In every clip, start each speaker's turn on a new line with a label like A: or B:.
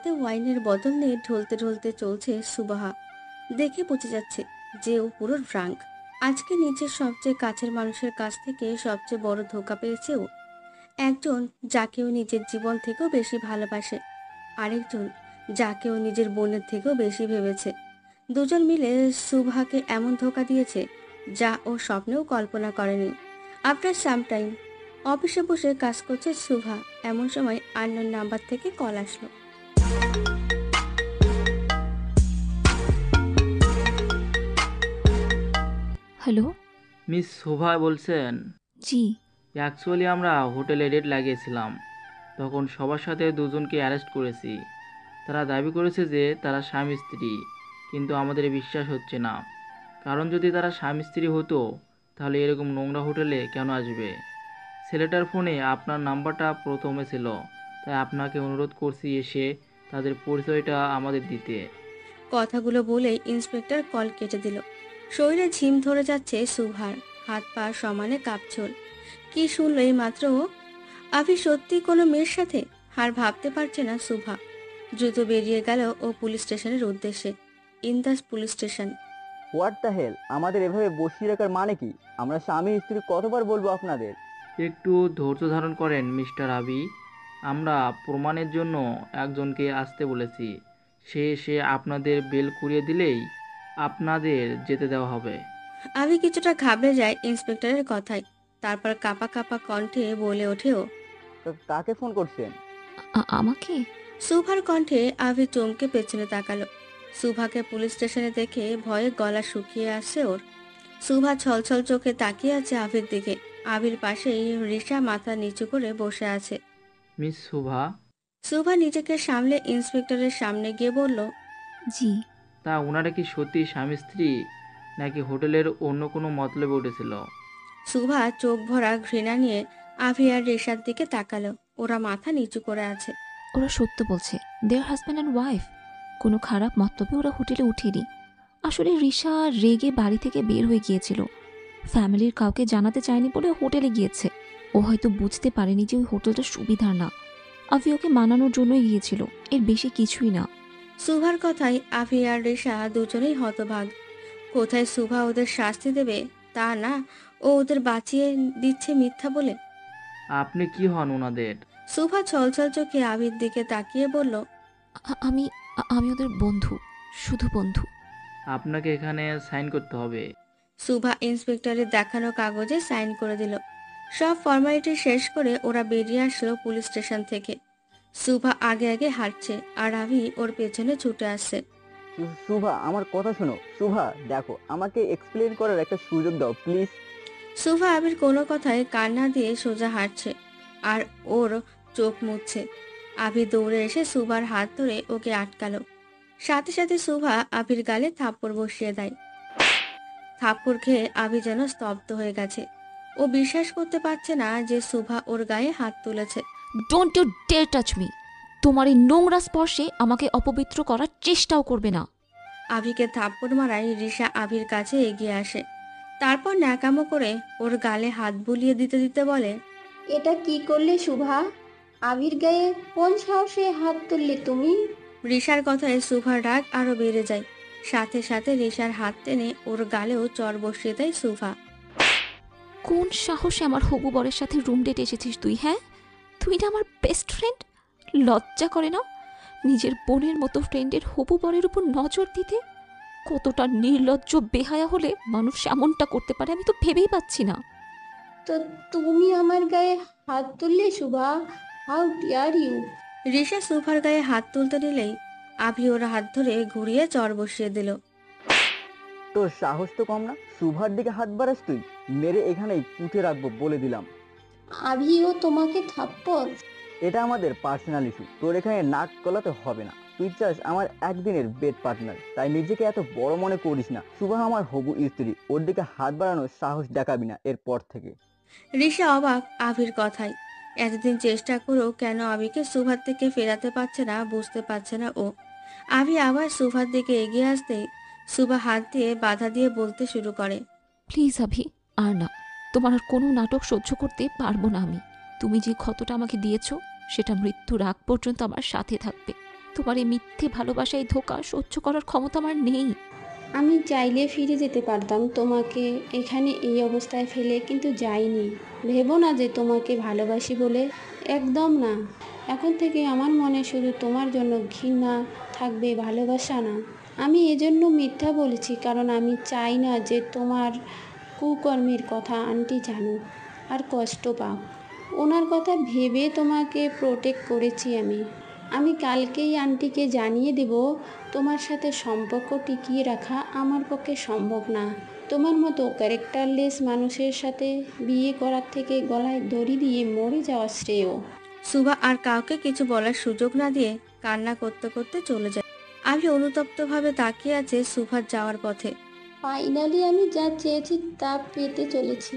A: হাতে ওয়াইনের বোতল নিয়ে ঢলতে ঢলতে চলছে সুবাহা। দেখে বোঝা যাচ্ছে যে ও পুরো ড্রাঙ্ক। আজকে নিজের সবচেয়ে কাছের মানুষের কাছ থেকে সবচেয়ে বড় ধোঁকা পেয়েছে ও। একজন যাকে ও নিজের জীবন থেকেও বেশি ভালোবাসে, আরেকজন যাকে ও নিজের বোনের থেকেও বেশি ভেবেছে। দুজন মিলে সুভাকে এমন ধোঁকা দিয়েছে যা ও স্বপ্নেও কল্পনা করেনি। আফটার সাম টাইম অফিসে বসে কাজ করছে সুভা, এমন সময় আননোন নাম্বার থেকে কল আসলো।
B: হ্যালো।
C: মিস শোভা বলছেন?
B: জি।
C: অ্যাকচুয়ালি আমরা হোটেলে রেড লাগিয়েছিলাম, তখন সবার সাথে দুজনকে অ্যারেস্ট করেছি। তারা দাবি করেছে যে তারা স্বামী স্ত্রী, কিন্তু আমাদের বিশ্বাস হচ্ছে না। কারণ যদি তারা স্বামী স্ত্রী হতো তাহলে এরকম নোংরা হোটেলে কেন আসবে? ছেলেটার ফোনে আপনার নাম্বারটা প্রথমে ছিল, তাই আপনাকে অনুরোধ করছি এসে তাদের পরিচয়টা আমাদের দিতে।
A: কথাগুলো বলেই ইন্সপেক্টর কল কেটে দিল। শরীরে ঝিম ধরে যাচ্ছে সুভার, হাত পা সমানে কাঁপছে। কি শুনলো এই মাত্র ও? আভি সত্যি কোনো মেয়ের সাথে? আর ভাবতে পারছে না সুভা। দ্রুত বেরিয়ে গেল ও পুলিশ স্টেশনের উদ্দেশ্যে। Indus police station.
D: What the hell, আমাদের এভাবে বসিয়ে রাখার মানে কি? আমরা স্বামী স্ত্রী কতবার বলবো আপনাদের?
C: একটু ধৈর্য ধারণ করেন মিস্টার আবি। আমরা প্রমাণের জন্য একজনকে আসতে বলেছি। সে এসে আপনাদের বেল কুড়িয়ে দিলেই আপনাদের যেতে দেওয়া হবে।
A: আভি কিছুটা ঘাবড়ে যায় ইন্সপেক্টরের কথায়। তারপর কাপা কাপা কণ্ঠে বলে ওঠেও।
D: কাকে ফোন করছেন?
B: আমাকে?
A: সুভার কণ্ঠে আভি চমকে পেছনে তাকালো। সুভাকে পুলিশ স্টেশনে দেখে ভয়ে গলা শুকিয়ে আসছে ওর। সুভা ছলছল চোখে তাকিয়ে আছে আভির দিকে। আভির পাশেই রিশা মাথা নিচু করে বসে আছে।
C: মিস শোভা,
A: সুভা নিজেকে সামলে ইন্সপেক্টরের সামনে গিয়ে বলল।
B: জি।
C: তা ওনারা কি সত্যি স্বামী স্ত্রী, নাকি হোটেলের অন্য কোনো মতলবে উঠেছিল?
A: সুভা চোখ ভরা ঘৃণা নিয়ে আভি আর রেশার দিকে তাকালো। ওরা মাথা নিচু করে আছে।
B: ওরা সত্য বলছে। দেয়ার হাজব্যান্ড অ্যান্ড ওয়াইফ। কোনো খারাপ মতলবে ওরা হোটেলে উঠেনি। আসলে রিশা রেগে বাড়ি থেকে বের হয়ে গিয়েছিল। ফ্যামিলির কাউকে জানাতে চায়নি বলে হোটেলে গিয়েছে। ও হয়তো বুঝতে পারেনি যে ওই হোটেলটা সুবিধার না। আভি ওকে মানানোর জন্যই গিয়েছিল, এর বেশি কিছুই না।
A: সুভার কথায় আভি আর রেশা দুজনেই হতভাগ। কোথায় সুভা ওদের শাস্তি দেবে তা না, ও ওদের বাঁচিয়ে দিচ্ছে মিথ্যা বলে।
C: আপনি কি হন ওনাদের?
A: সুভা ছলছল চোখে আবির দিকে তাকিয়ে বলল।
B: আমি আমি ওদের বন্ধু, শুধু বন্ধু।
C: আপনাকে এখানে সাইন করতে হবে।
A: সুভা ইন্সপেক্টরের দেখানো কাগজে সাইন করে দিল। সব ফর্মালিটি শেষ করে ওরা বেরিয়ে আসলো পুলিশ স্টেশন থেকে। সুভা আগে আগে হাঁটছে আর আভি ওর পেছনে ছুটে আসছে।
D: শুভা, আমার কথা শোনো। শুভা দেখো, আমাকে এক্সপ্লেন করার একটা সুযোগ দাও প্লিজ।
A: সুভা আবির কোনো কথায় কান না দিয়ে সোজা হাঁটছে আর ওর চোখ মুছছে। আভি দৌড়ে এসে সুভার হাত ধরে ওকে আটকালো। সাথে সাথে সুভা আবির গালে থাপ্পড় বসিয়ে দেয়। থাপ্পড় খেয়ে আভি যেন স্তব্ধ হয়ে গেছে। ও বিশ্বাস করতে পারছে না যে সুভা ওর গায়ে হাত তুলেছে।
B: Don't you dare touch me. তোমার এই নোংরা স্পর্শে আমাকে অপবিত্র করার চেষ্টাও করবে না।
A: আভিকে থাপ্পড় মারায় রিশা আভির কাছে এগিয়ে আসে। তারপর ন্যাকামো করে ওর গালে হাত বুলিয়ে দিতে দিতে বলে।
E: এটা কি করলে শুভা? আবির গায়ে কোন সাহসে হাত তুললে তুমি?
A: রিশার কথায় সুভার রাগ আরো বেড়ে যায়। সাথে সাথে রিশার হাত টেনে ওর গালেও চর বসিয়ে দেয় সুভা।
B: কোন সাহসে আমার হবু বরের সাথে রুম ডেট এসেছিস তুই? হ্যাঁ, তুই না আমার বেস্ট ফ্রেন্ড। লজ্জা করে না নিজের বোনের মতো ফ্রেন্ডের হবু বরের উপর নজর দিতে? কতটা নির্লজ্জ বেহায়া হলে মানুষ এমনটা করতে পারে আমি তো ভেবেই পাচ্ছি না।
E: তো তুমি আমার গায়ে হাত তুললে Shubha? How dare you!
A: Risha সুভার গায়ে হাত তুলতে নিলেই আভি ওর হাত ধরে ঘুরিয়ে চর বসিয়ে দিল।
D: তোর সাহস তো কম না, শুভার দিকে হাত বাড়াস তুই? মেরে এখানেই পুঁতে রাখবো বলে দিলাম।
E: আবিও তোমাকে থাপ্পড়?
D: এটা আমাদের পার্সোনাল ইস্যু, তোর এখানে নাক গলাতে হবে না। তুই চাস আমার একদিনের বেড পার্টনার, তাই নিজেকে এত বড় মনে করিস না। শুভা আমার হবু স্ত্রী, ওর দিকে হাত বাড়ানোর সাহস দেখাবি না এরপর থেকে।
A: রিশা অবাক আভির কথায়। এতদিন চেষ্টা করেও কেন আভিকে সুভার থেকে ফেরাতে পারছে না বুঝতে পারছে না ও। আভি আবার সুভার দিকে এগিয়ে আসতেই সুভা হাত দিয়ে বাধা দিয়ে বলতে শুরু করে।
B: প্লিজ আভি, আর না। তোমার আর কোনো নাটক সহ্য করতে পারবো না আমি। তুমি যে ক্ষতটা আমাকে দিয়েছো সেটা মৃত্যুর আগ পর্যন্ত আমার সাথে থাকবে। তোমার এই মিথ্যে ভালোবাসা, এই ধোঁকা সহ্য করার ক্ষমতা আমার নেই।
E: আমি চাইলে ফিরে যেতে পারতাম তোমাকে এখানে এই অবস্থায় ফেলে, কিন্তু যাইনি। ভেবো না যে তোমাকে ভালোবাসি বলে, একদম না। এখন থেকে আমার মনে শুধু তোমার জন্য ঘৃণা থাকবে, ভালোবাসা না। আমি এজন্য মিথ্যা বলেছি, কারণ আমি চাই না যে তোমার কুকর্মের কথা আন্টি জানুক আর কষ্ট পাক। ওনার কথা ভেবে তোমাকে প্রোটেক্ট করেছি আমি কালকেই আন্টিকে জানিয়ে দেব তোমার সাথে সম্পর্ক টিকিয়ে রাখা আমার পক্ষে সম্ভব না। তোমার মতো ক্যারেক্টারলেস মানুষের সাথে বিয়ে করার থেকে গলায় দড়ি দিয়ে মরে যাওয়া শ্রেয়।
A: সুভা আর কাউকে কিছু বলার সুযোগ না দিয়ে কান্না করতে করতে চলে যায়। আভি অনুতপ্তভাবে তাকিয়ে আছে সুভার যাওয়ার পথে।
E: ফাইনালি আমি যা চেয়েছি তা পেতে চলেছি।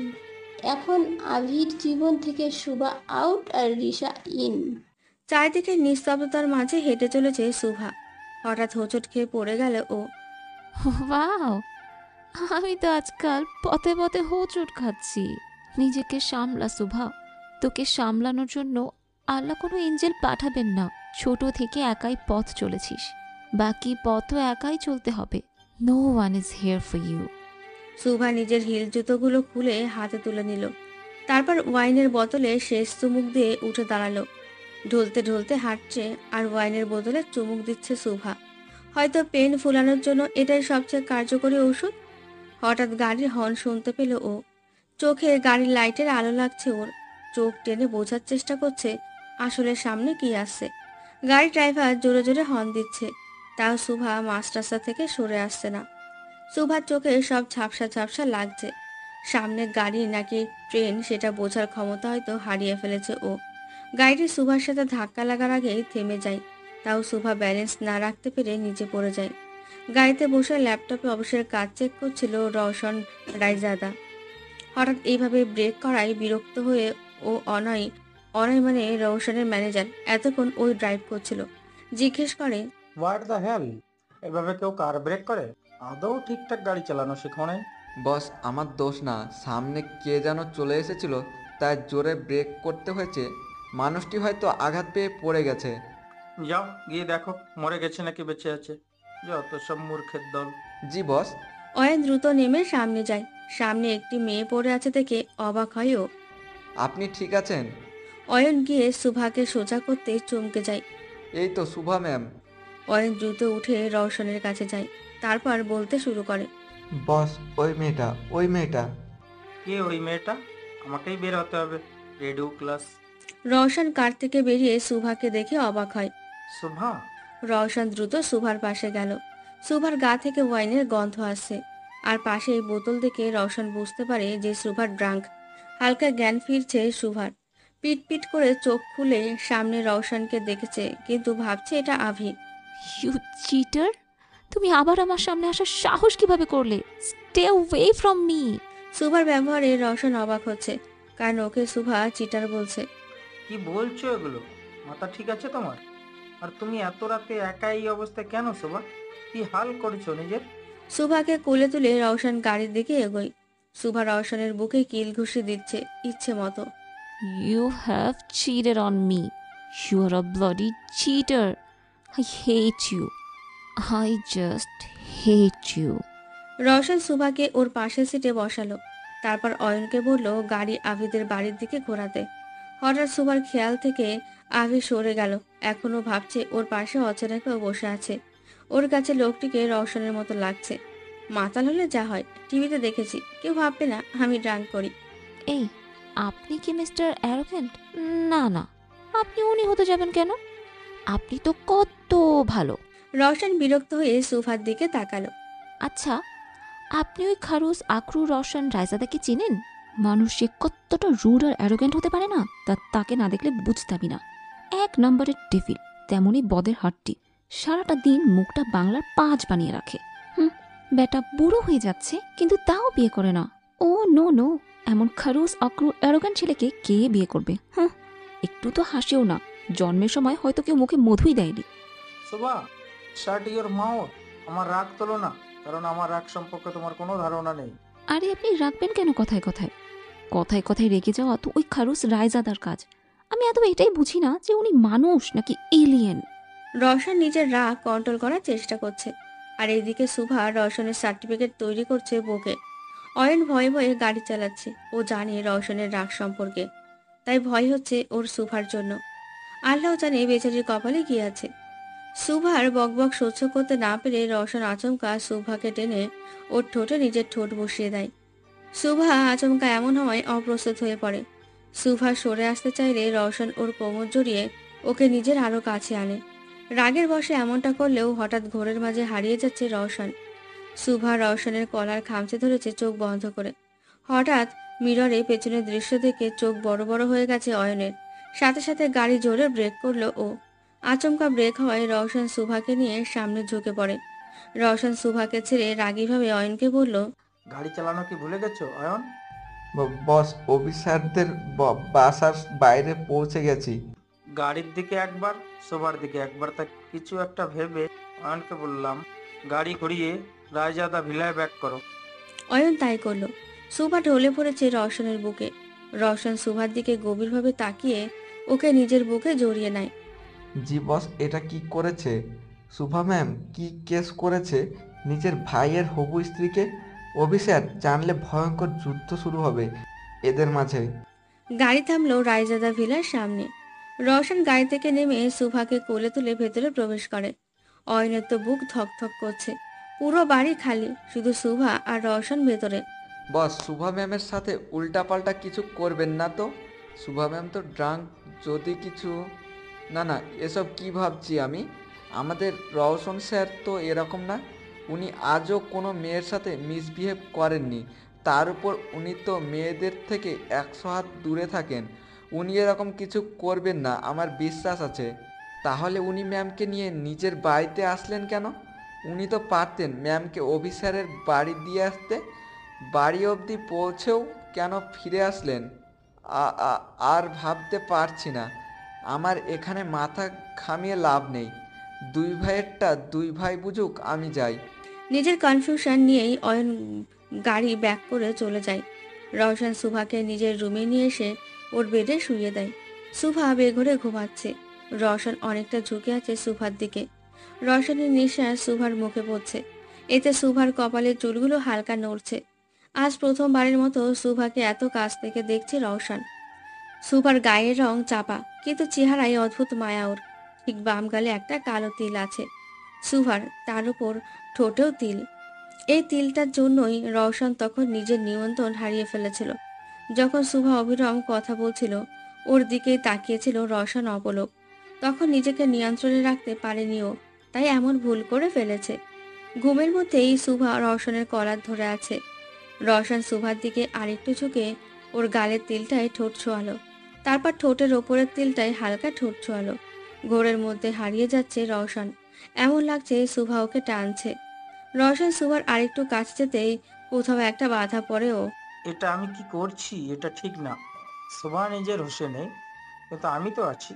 E: এখন আভির জীবন থেকে শুভা আউট আর রিশা ইন।
A: চারিদিকে নিস্তব্ধতার মাঝে হেঁটে চলেছে সুভা। হঠাৎ হোঁচট খেয়ে পড়ে গেল ও।
B: ওয়াও, আমি তো আজকাল পথে পথে হোঁচট খাচ্ছি। নিজেকে সামলা শুভা, তোকে সামলানোর জন্য আল্লাহ কোনো এঞ্জেল পাঠাবেন না। ছোট থেকে একাই পথ চলেছিস, বাকি পথও একাই চলতে হবে। No one is here for you.
A: Subha নিজের হিল জুতোগুলো খুলে হাতে তুলে নিল। তারপর ওয়াইনের বোতলে শেষ চুমুক দিয়ে উঠে দাঁড়ালো। ঢলতে ঢলতে হাঁটছে আর ওয়াইনের বোতলে চুমুক দিচ্ছে সুভা। হয়তো পেন ফুলানোর জন্য এটাই সবচেয়ে কার্যকরী ঔষধ। হঠাৎ গাড়ির হর্ন শুনতে পেল ও। চোখে গাড়ির লাইটের আলো লাগছে ওর। চোখ টেনে বোঝার চেষ্টা করছে আসলে সামনে কি আসছে। গাড়ি ড্রাইভার জোরে জোরে হর্ন দিচ্ছে, তাও সুভা মাঝ রাস্তা থেকে সরে আসছে না। সুভার চোখে সব ঝাপসা ঝাপসা লাগছে। সামনে গাড়ি নাকি ট্রেন সেটা বোঝার ক্ষমতা হয়তো হারিয়ে ফেলেছে ও। গাড়িটি সুভার সাথে ধাক্কা লাগার আগেই থেমে যায়, তাও সুভা ব্যালেন্স না রাখতে পেরে নিচে পড়ে যায়। গাড়িতে বসে ল্যাপটপে অফিসের কাজ চেক করছিল রওশন রায়জাদা। হঠাৎ এইভাবে ব্রেক করায় বিরক্ত হয়ে ও অনয় অনয় মানে রওশনের ম্যানেজার এতক্ষণ ওই ড্রাইভ করছিল, জিজ্ঞেস করে,
F: হোয়াট দ্য হেল, এভাবে কেউ কার ব্রেক করে? আদৌ ঠিকঠাক গাড়ি চালানো শেখো নাই?
G: বস, আমার দোষ না, সামনে কে যেন চলে এসেছিল তাই জোরে ব্রেক করতে হয়েছে। মানুষটি হয়তো আঘাত পেয়ে পড়ে গেছে।
F: যাও গিয়ে দেখো মরে গেছে নাকি বেঁচে আছে। যত সব মূর্খের দল।
G: জি বস।
A: অয়ন দ্রুত নেমে সামনে যায়। সামনে একটি মেয়ে পড়ে আছে দেখে অবাক হয় ও।
G: আপনি ঠিক আছেন?
A: অয়ন গিয়ে সুভাকে সোজা করতে চমকে যায়।
G: এই তো শুভা ম্যাম।
A: অয়ন দ্রুত উঠে রওশনের কাছে যায়, তারপর বলতে শুরু করে,
G: বস, ওই মেয়েটা, ওই মেয়েটা।
F: কে ওই মেয়েটা? আমাকেই বের হতে হবে। Radio class.
A: রওশন কার থেকে বেরিয়ে সুভাকে দেখে অবাক হয়।
F: শুভা?
A: রওশন দ্রুত সুভার পাশে গেল। সুভার গা থেকে ওয়াইনের গন্ধ আসছে, আর পাশেই বোতল দেখে রওশন বুঝতে পারে যে সুভার ড্রাঙ্ক। হালকা জ্ঞান ফিরছে সুভার। পিট পিট করে চোখ খুলে সামনে রওশনকে দেখেছে, কিন্তু ভাবছে এটা আভি।
B: ইউ চিটার, তুমি আবার আমার সামনে আসার সাহস কিভাবে করলে? Stay away from me.
A: সুভার ব্যবহারে রওশন অবাক হচ্ছে, কারণ ওকে সুভা চিটার বলছে।
F: কি বলছো এগুলো? মাথা ঠিক আছে তোমার? আর তুমি এত রাতে একা এই অবস্থায় কেন শুভা? কি হাল করেছো নিজের?
A: সুভাকে কোলে তুলে রওশন গাড়ির দিকে এগোয়। সুভা রওশনের বুকে কিল ঘুষি দিচ্ছে ইচ্ছে মতো।
B: You have cheated on me. You are a bloody cheater. I hate you. I just hate you.
A: Rowshan সুভাকে ওর পাশের সিটে বসালো, তারপর অয়নকে বলল গাড়ি আভিদের বাড়ির দিকে ঘোরাতে। হঠাৎ সুভার খেয়াল থেকে আভি সরে গেল। এখনো ভাবছে ওর পাশে অচেনা কেউ বসে আছে। ওর কাছে লোকটিকে রওশনের মতো লাগছে। মাতাল হলে যা হয় টিভিতে দেখেছি, কেউ ভাববে না আমি ড্রাঙ্ক করি।
B: এই, আপনি কি মিস্টার অ্যারোগেন্ট? না না, আপনি উনি হতে যাবেন কেন? আপনি তো কত ভালো।
A: রওশন বিরক্ত হয়ে সুভার দিকে তাকালো।
B: আচ্ছা, আপনি ওই খারুস আখরু রওশন রায়জাদাকে চিনেন? মানুষ যে কতটা রুড আর অ্যারোগেন্ট হতে পারে না, তাকে না দেখলে বুঝতামই না। এক নম্বরের ডেভিল, তেমনই বদের হাড্ডি। সারাটা দিন মুখটা বাংলার 5 বানিয়ে রাখে। বেটা বুড়ো হয়ে যাচ্ছে কিন্তু তাও বিয়ে করে না। ও নো নো, এমন খারুস আখরু অ্যারোগেন্ট ছেলেকে কে বিয়ে করবে? একটু তো হাসিও না। জন্মের সময় হয়তো কেউ মুখে মধুই দেয়নি।
F: Shubha, shirt your mouth. আমার রাগ তোলো না, কারণ আমার রাগ সম্পর্কে তোমার কোনো ধারণা নেই।
B: আরে আপনি রাখবেন কেন কথায় কথায়? কথায় কথায় রেগে যাওয়া তো ওই খারুস রায়জাদার কাজ। আমি এত এটাই বুঝি না যে উনি মানুষ নাকি এলিয়েন।
A: রওশন নিজের রাগ কন্ট্রোল করার চেষ্টা করছে, আর এদিকে সুভা রওশনের সার্টিফিকেট তৈরি করছে বুকে। অয়ন ভয়ে ভয়ে গাড়ি চালাচ্ছে। ও জানে রওশনের রাগ সম্পর্কে, তাই ভয় হচ্ছে ওর সুভার জন্য। আল্লাহ জানে বেচারির কপালে কি আছে। সুভার বকবক সহ্য করতে না পেরে রওশন আচমকা সুভাকে টেনে ওর ঠোঁটে নিজের ঠোঁট বসিয়ে দেয়। সুভা আচমকা এমন হওয়ায় অপ্রস্তুত হয়ে পড়ে। সুভা সরে আসতে চাইলে রওশন ওর কোমর জড়িয়ে ওকে নিজের আরো কাছে আনে। রাগের বশে এমনটা করলেও হঠাৎ ঘোরের মাঝে হারিয়ে যাচ্ছে রওশন। সুভা রওশনের কলার খামচে ধরেছে চোখ বন্ধ করে। হঠাৎ মিররে পেছনের দৃশ্য দেখে চোখ বড় বড় হয়ে গেছে অয়নের। সাথে সাথে গাড়ি জোরে ব্রেক করলো ও। আচমকা ব্রেক হওয়ায় রওশন সুভাকে নিয়ে সামনে ঝুঁকে পড়ে। রওশন সুভাকে ছেড়ে রাগীভাবে অয়নকে বলল,
F: গাড়ি চালানো কি ভুলে গেছো অয়ন?
G: বস, অফিসারদের বাসার বাইরে পৌঁছে গেছি।
F: গাড়ির দিকে একবার, শোবার দিকে একবার, তা কিছু একটা ভেবে অয়নকে বললাম গাড়ি ঘুরিয়ে রায়জাদা ভিলায় ব্যাক করো।
A: অয়ন তাই করলো। সুভা ঢলে পড়েছে রওশনের বুকে। রওশন সুভার দিকে গভীরভাবে তাকিয়ে ওকে নিজের বুকে জড়িয়ে নেয়।
G: জি বস, এটা কি করেছে? শুভা ম্যাম কি কেস করেছে নিজের ভাইয়ের হবু স্ত্রীকে? অফিসার জানলে ভয়ঙ্কর যুদ্ধ শুরু হবে এদের মাঝে।
A: গাড়ি থামলো রায়জাদা ভিলার সামনে। রওশন গাড়ি থেকে নেমে সুভাকে কোলে তুলে ভেতরে প্রবেশ করে। অয়নের তো বুক ধকধক করছে। পুরো বাড়ি খালি, শুধু সুভা আর রওশন ভেতরে।
G: বস, শুভা ম্যামের সাথে উল্টাপাল্টা কিছু করবেন না তো? শুভা ম্যাম তো ড্রাঙ্ক, যদি কিছু... না না, এসব কি ভাবছি আমি? আমাদের রওশন স্যার তো এরকম না। উনি আজও কোনো মেয়ের সাথে মিসবিহেভ করেননি। তার উপর উনি তো মেয়েদের থেকে 100 হাত দূরে থাকেন। উনি এরকম কিছু করবেন না, আমার বিশ্বাস আছে। তাহলে উনি ম্যামকে নিয়ে নিজের বাড়িতে আসলেন কেন? উনি তো পারতেন ম্যামকে অফিসারের বাড়ি দিয়ে আসতে। বাড়ি অবধি পৌঁছেও কেন ফিরে আসলেন? আর ভাবতে পারছি না। আমার এখানে মাথা ঘামিয়ে লাভ নেই। দুই ভাইয়েরটা দুই ভাই বুঝুক, আমি যাই।
A: নিজের কনফিউশন নিয়েই অয়ন গাড়ি ব্যাক করে চলে যায়। রওশন সুভাকে নিজের রুমে নিয়ে এসে ওর বেডে শুইয়ে দেয়। সুভা বেঘরে ঘুমাচ্ছে। রওশন অনেকটা ঝুঁকে আছে সুভার দিকে। রওশনের নিঃশ্বাস সুভার মুখে পড়ছে। এতে সুভার কপালের চুলগুলো হালকা নড়ছে। আজ প্রথমবারের মতো সুভাকে এত কাছ থেকে দেখছে রওশন। সুভার গায়ের রং চাপা, কিন্তু চেহারায় অদ্ভুত মায়া ওর। ঠিক বাম গালে একটা কালো তিল আছে সুভার, তার উপর ঠোঁটেও তিল। এই তিলটার জন্যই রওশন তখন নিজের নিয়ন্ত্রণ হারিয়ে ফেলেছিল। যখন সুভা অবিরাম কথা বলছিল, ওর দিকেই তাকিয়েছিল রওশন অপলক। তখন নিজেকে নিয়ন্ত্রণে রাখতে পারেনি ও, তাই এমন ভুল করে ফেলেছে। ঘুমের মধ্যেই সুভা রওশনের কলার ধরে আছে। রওশন সুভার দিকে আরেকটু ঝুঁকে ওর গালের তিলটায় ঠোঁট ছোঁয়ালো। তারপর ঠোঁটের ওপরের তিলটায় হালকা ঠোঁট ছোঁয়ালো। ঘোরের মধ্যে হারিয়ে যাচ্ছে রওশন। এমন লাগছে সুভা ওকে টানছে। রওশন সুভার আরেকটু কাছে যেতেই কোথাও একটা বাধা পড়েও।
F: এটা আমি কি করছি? এটা ঠিক না। শোভা নিজের হোসে নেই, কিন্তু আমি তো আছি।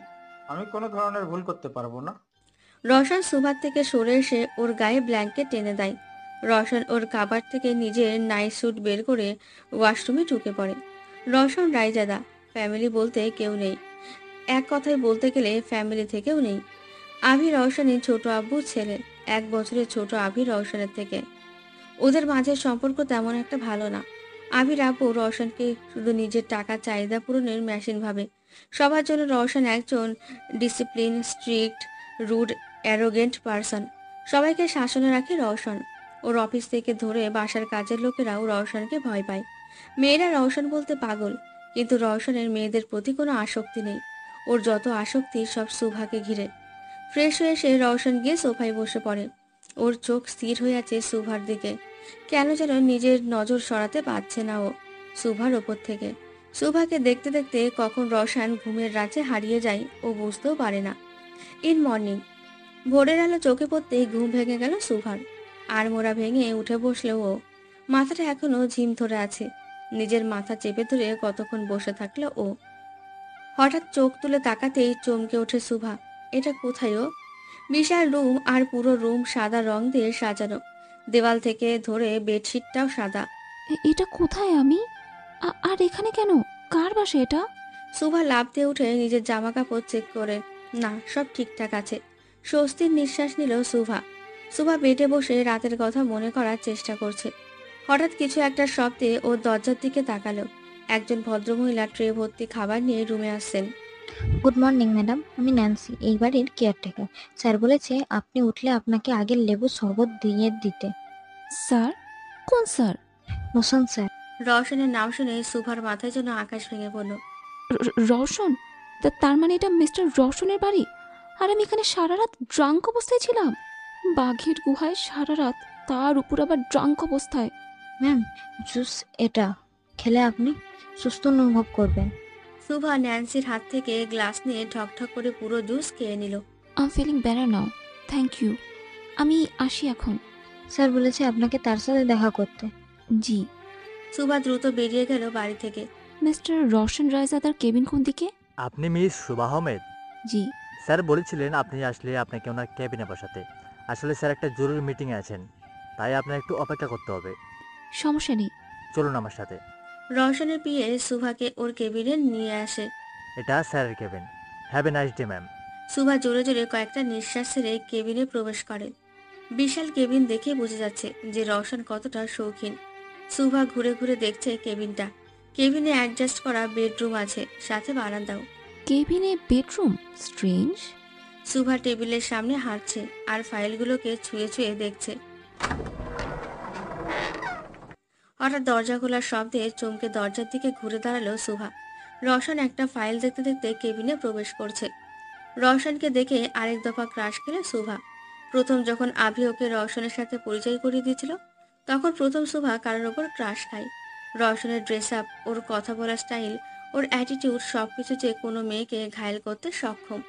F: আমি কোনো ধরনের ভুল করতে পারবো না।
A: রওশন সুভার থেকে সরে এসে ওর গায়ে ব্ল্যাঙ্কেট টেনে দেয়। রওশন ওর কাবার থেকে নিজের নাইট স্যুট বের করে ওয়াশরুমে ঢুকে পড়ে। রওশন রায়জাদা, ফ্যামিলি বলতে কেউ নেই। এক কথায় বলতে গেলে ফ্যামিলি থেকেও নেই। আভি রওশনের ছোট আব্বুর ছেলে, 1 বছরের ছোট আভি রওশনের থেকে। ওদের মাঝের সম্পর্ক তেমন একটা ভালো না। আবির আব্বু রওশনকে শুধু নিজের টাকার চাহিদা পূরণের মেশিন ভাবে। সবার জন্য রওশন একজন discipline, strict, rude, arrogant person. সবাইকে শাসনে রাখে রওশন। ওর অফিস থেকে ধরে বাসার কাজের লোকেরাও রওশনকে ভয় পায়। মেয়েরা রওশন বলতে পাগল, কিন্তু রওশনের মেয়েদের প্রতি কোনো আসক্তি নেই। ওর যত আসক্তি সব সুভাকে ঘিরে। ফ্রেশ হয়ে এসে রওশন গিয়ে সোফায় বসে পড়ে। ওর চোখ স্থির হয়ে আছে সুভার দিকে। কেন যেন নিজের নজর সরাতে পারছে না ও সুভার ওপর থেকে। সুভাকে দেখতে দেখতে কখন রওশন ঘুমের রাজ্যে হারিয়ে যায় ও বুঝতেও পারে না। ইন মর্নিং, ভোরের আলো চোখে পড়তেই ঘুম ভেঙে গেল সুভার। আর মোড়া ভেঙে উঠে বসলেও ও মাথাটা এখনো ঝিম ধরে আছে। নিজের মাথা চেপে ধরে কতক্ষণ বসে থাকলো ও। হঠাৎ চোখ তুলে তাকাতেই চমকে ওঠে সুভা। এটা কোথায় ও? বিশাল রুম, আর পুরো রুম সাদা রং দিয়ে সাজানো। দেওয়াল থেকে ধরে বেডশিটটাও সাদা।
B: এটা কোথায় আমি? আর এখানে কেন? কার বাসা এটা?
A: সুভা লাফ দিয়ে উঠে নিজের জামা কাপড় চেক করে। না, সব ঠিকঠাক আছে। স্বস্তির নিঃশ্বাস নিল সুভা। সুভা বেডে বসে রাতের কথা মনে করার চেষ্টা করছে। হঠাৎ কিছু একটা শব্দে ও দরজার দিকে তাকালো। একজন ভদ্রমহিলা ট্রে ভর্তি খাবার নিয়ে রুমে আসছেন।
H: গুড মর্নিং ম্যাডাম, আমি ন্যান্সি, এই বাড়ির কেয়ারটেকার। স্যার বলেছে আপনি উঠলে আপনাকে আগে লেবু শরবত দিয়ে দিতে।
B: স্যার? কোন স্যার?
H: রোশন স্যার।
A: রওশনের নাম শুনে সুভার মাথায় যেন আকাশ ভেঙে পড়ল।
B: রওশন? তার মানে এটা মিস্টার রওশনের বাড়ি? আর আমি এখানে সারা রাত ড্রাঙ্ক অবস্থায় ছিলাম? বাঘের গুহায় সারা রাত, তার উপর আবার ড্রাঙ্ক অবস্থায়।
H: ম্যাম, জুস এটা খেলে আপনি সুস্থ অনুভব করবেন।
A: সুভা ন্যান্সির হাত থেকে গ্লাস নিয়ে ঠকঠক করে পুরো জুস খেয়ে নিল।
B: I am feeling better now, thank you. আমি আসি এখন।
H: স্যার বলেছে আপনাকে তার সাথে দেখা করতে।
B: জি।
A: সুভা দ্রুত বেরিয়ে গেল বাড়ি থেকে।
B: মিস্টার রওশন রায়জাদার কেবিন কোন দিকে?
I: আপনি মিস সুবা আহমেদ?
B: জি।
I: স্যার বলেছিলেন আপনি আসলে আপনাকে ওনার ক্যাবিনে বসাতে। আসলে স্যার একটা জরুরি মিটিংয়ে আছেন, তাই আপনার একটু অপেক্ষা করতে হবে।
B: সমস্যা নেই,
I: চলুন আমার সাথে।
A: রওশনের পিয়ে সুভাকে ওর কেবিনে নিয়ে আসে।
I: এটা স্যারের cabin. Have a nice day ma'am.
A: Subha জোরে জোরে কয়েকটা নিঃশ্বাস ছেড়ে কেবিনে প্রবেশ করে। বিশাল কেবিন দেখে বোঝা যাচ্ছে যে রওশন কতটা শৌখিন। সুভা ঘুরে ঘুরে দেখছে কেবিনটা। কেবিনে অ্যাডজাস্ট করা বেডরুম আছে, সাথে বারান্দাও।
B: কেবিনে বেডরুম? স্ট্রেঞ্জ।
A: সুভা টেবিলের সামনে হাঁটছে আর ফাইলগুলোকে ছুঁয়ে ছুঁয়ে দেখছে। হঠাৎ দরজা খোলার শব্দে চমকে দরজার দিকে ঘুরে দাঁড়ালো সুভা। রওশন একটা ফাইল দেখতে দেখতে কেবিনে প্রবেশ করছে। রওশনকে দেখে আরেক দফা ক্রাশ খেলে সুভা। প্রথম যখন আভি ওকে রওশনের সাথে পরিচয় করিয়ে দিয়েছিল, তখন প্রথম সুভা কারোর ওপর ক্রাশ খায়। রওশনের ড্রেস আপ, ওর কথা বলার স্টাইল, ওর অ্যাটিটিউড সবকিছু যে কোনো মেয়েকে ঘায়েল করতে সক্ষম।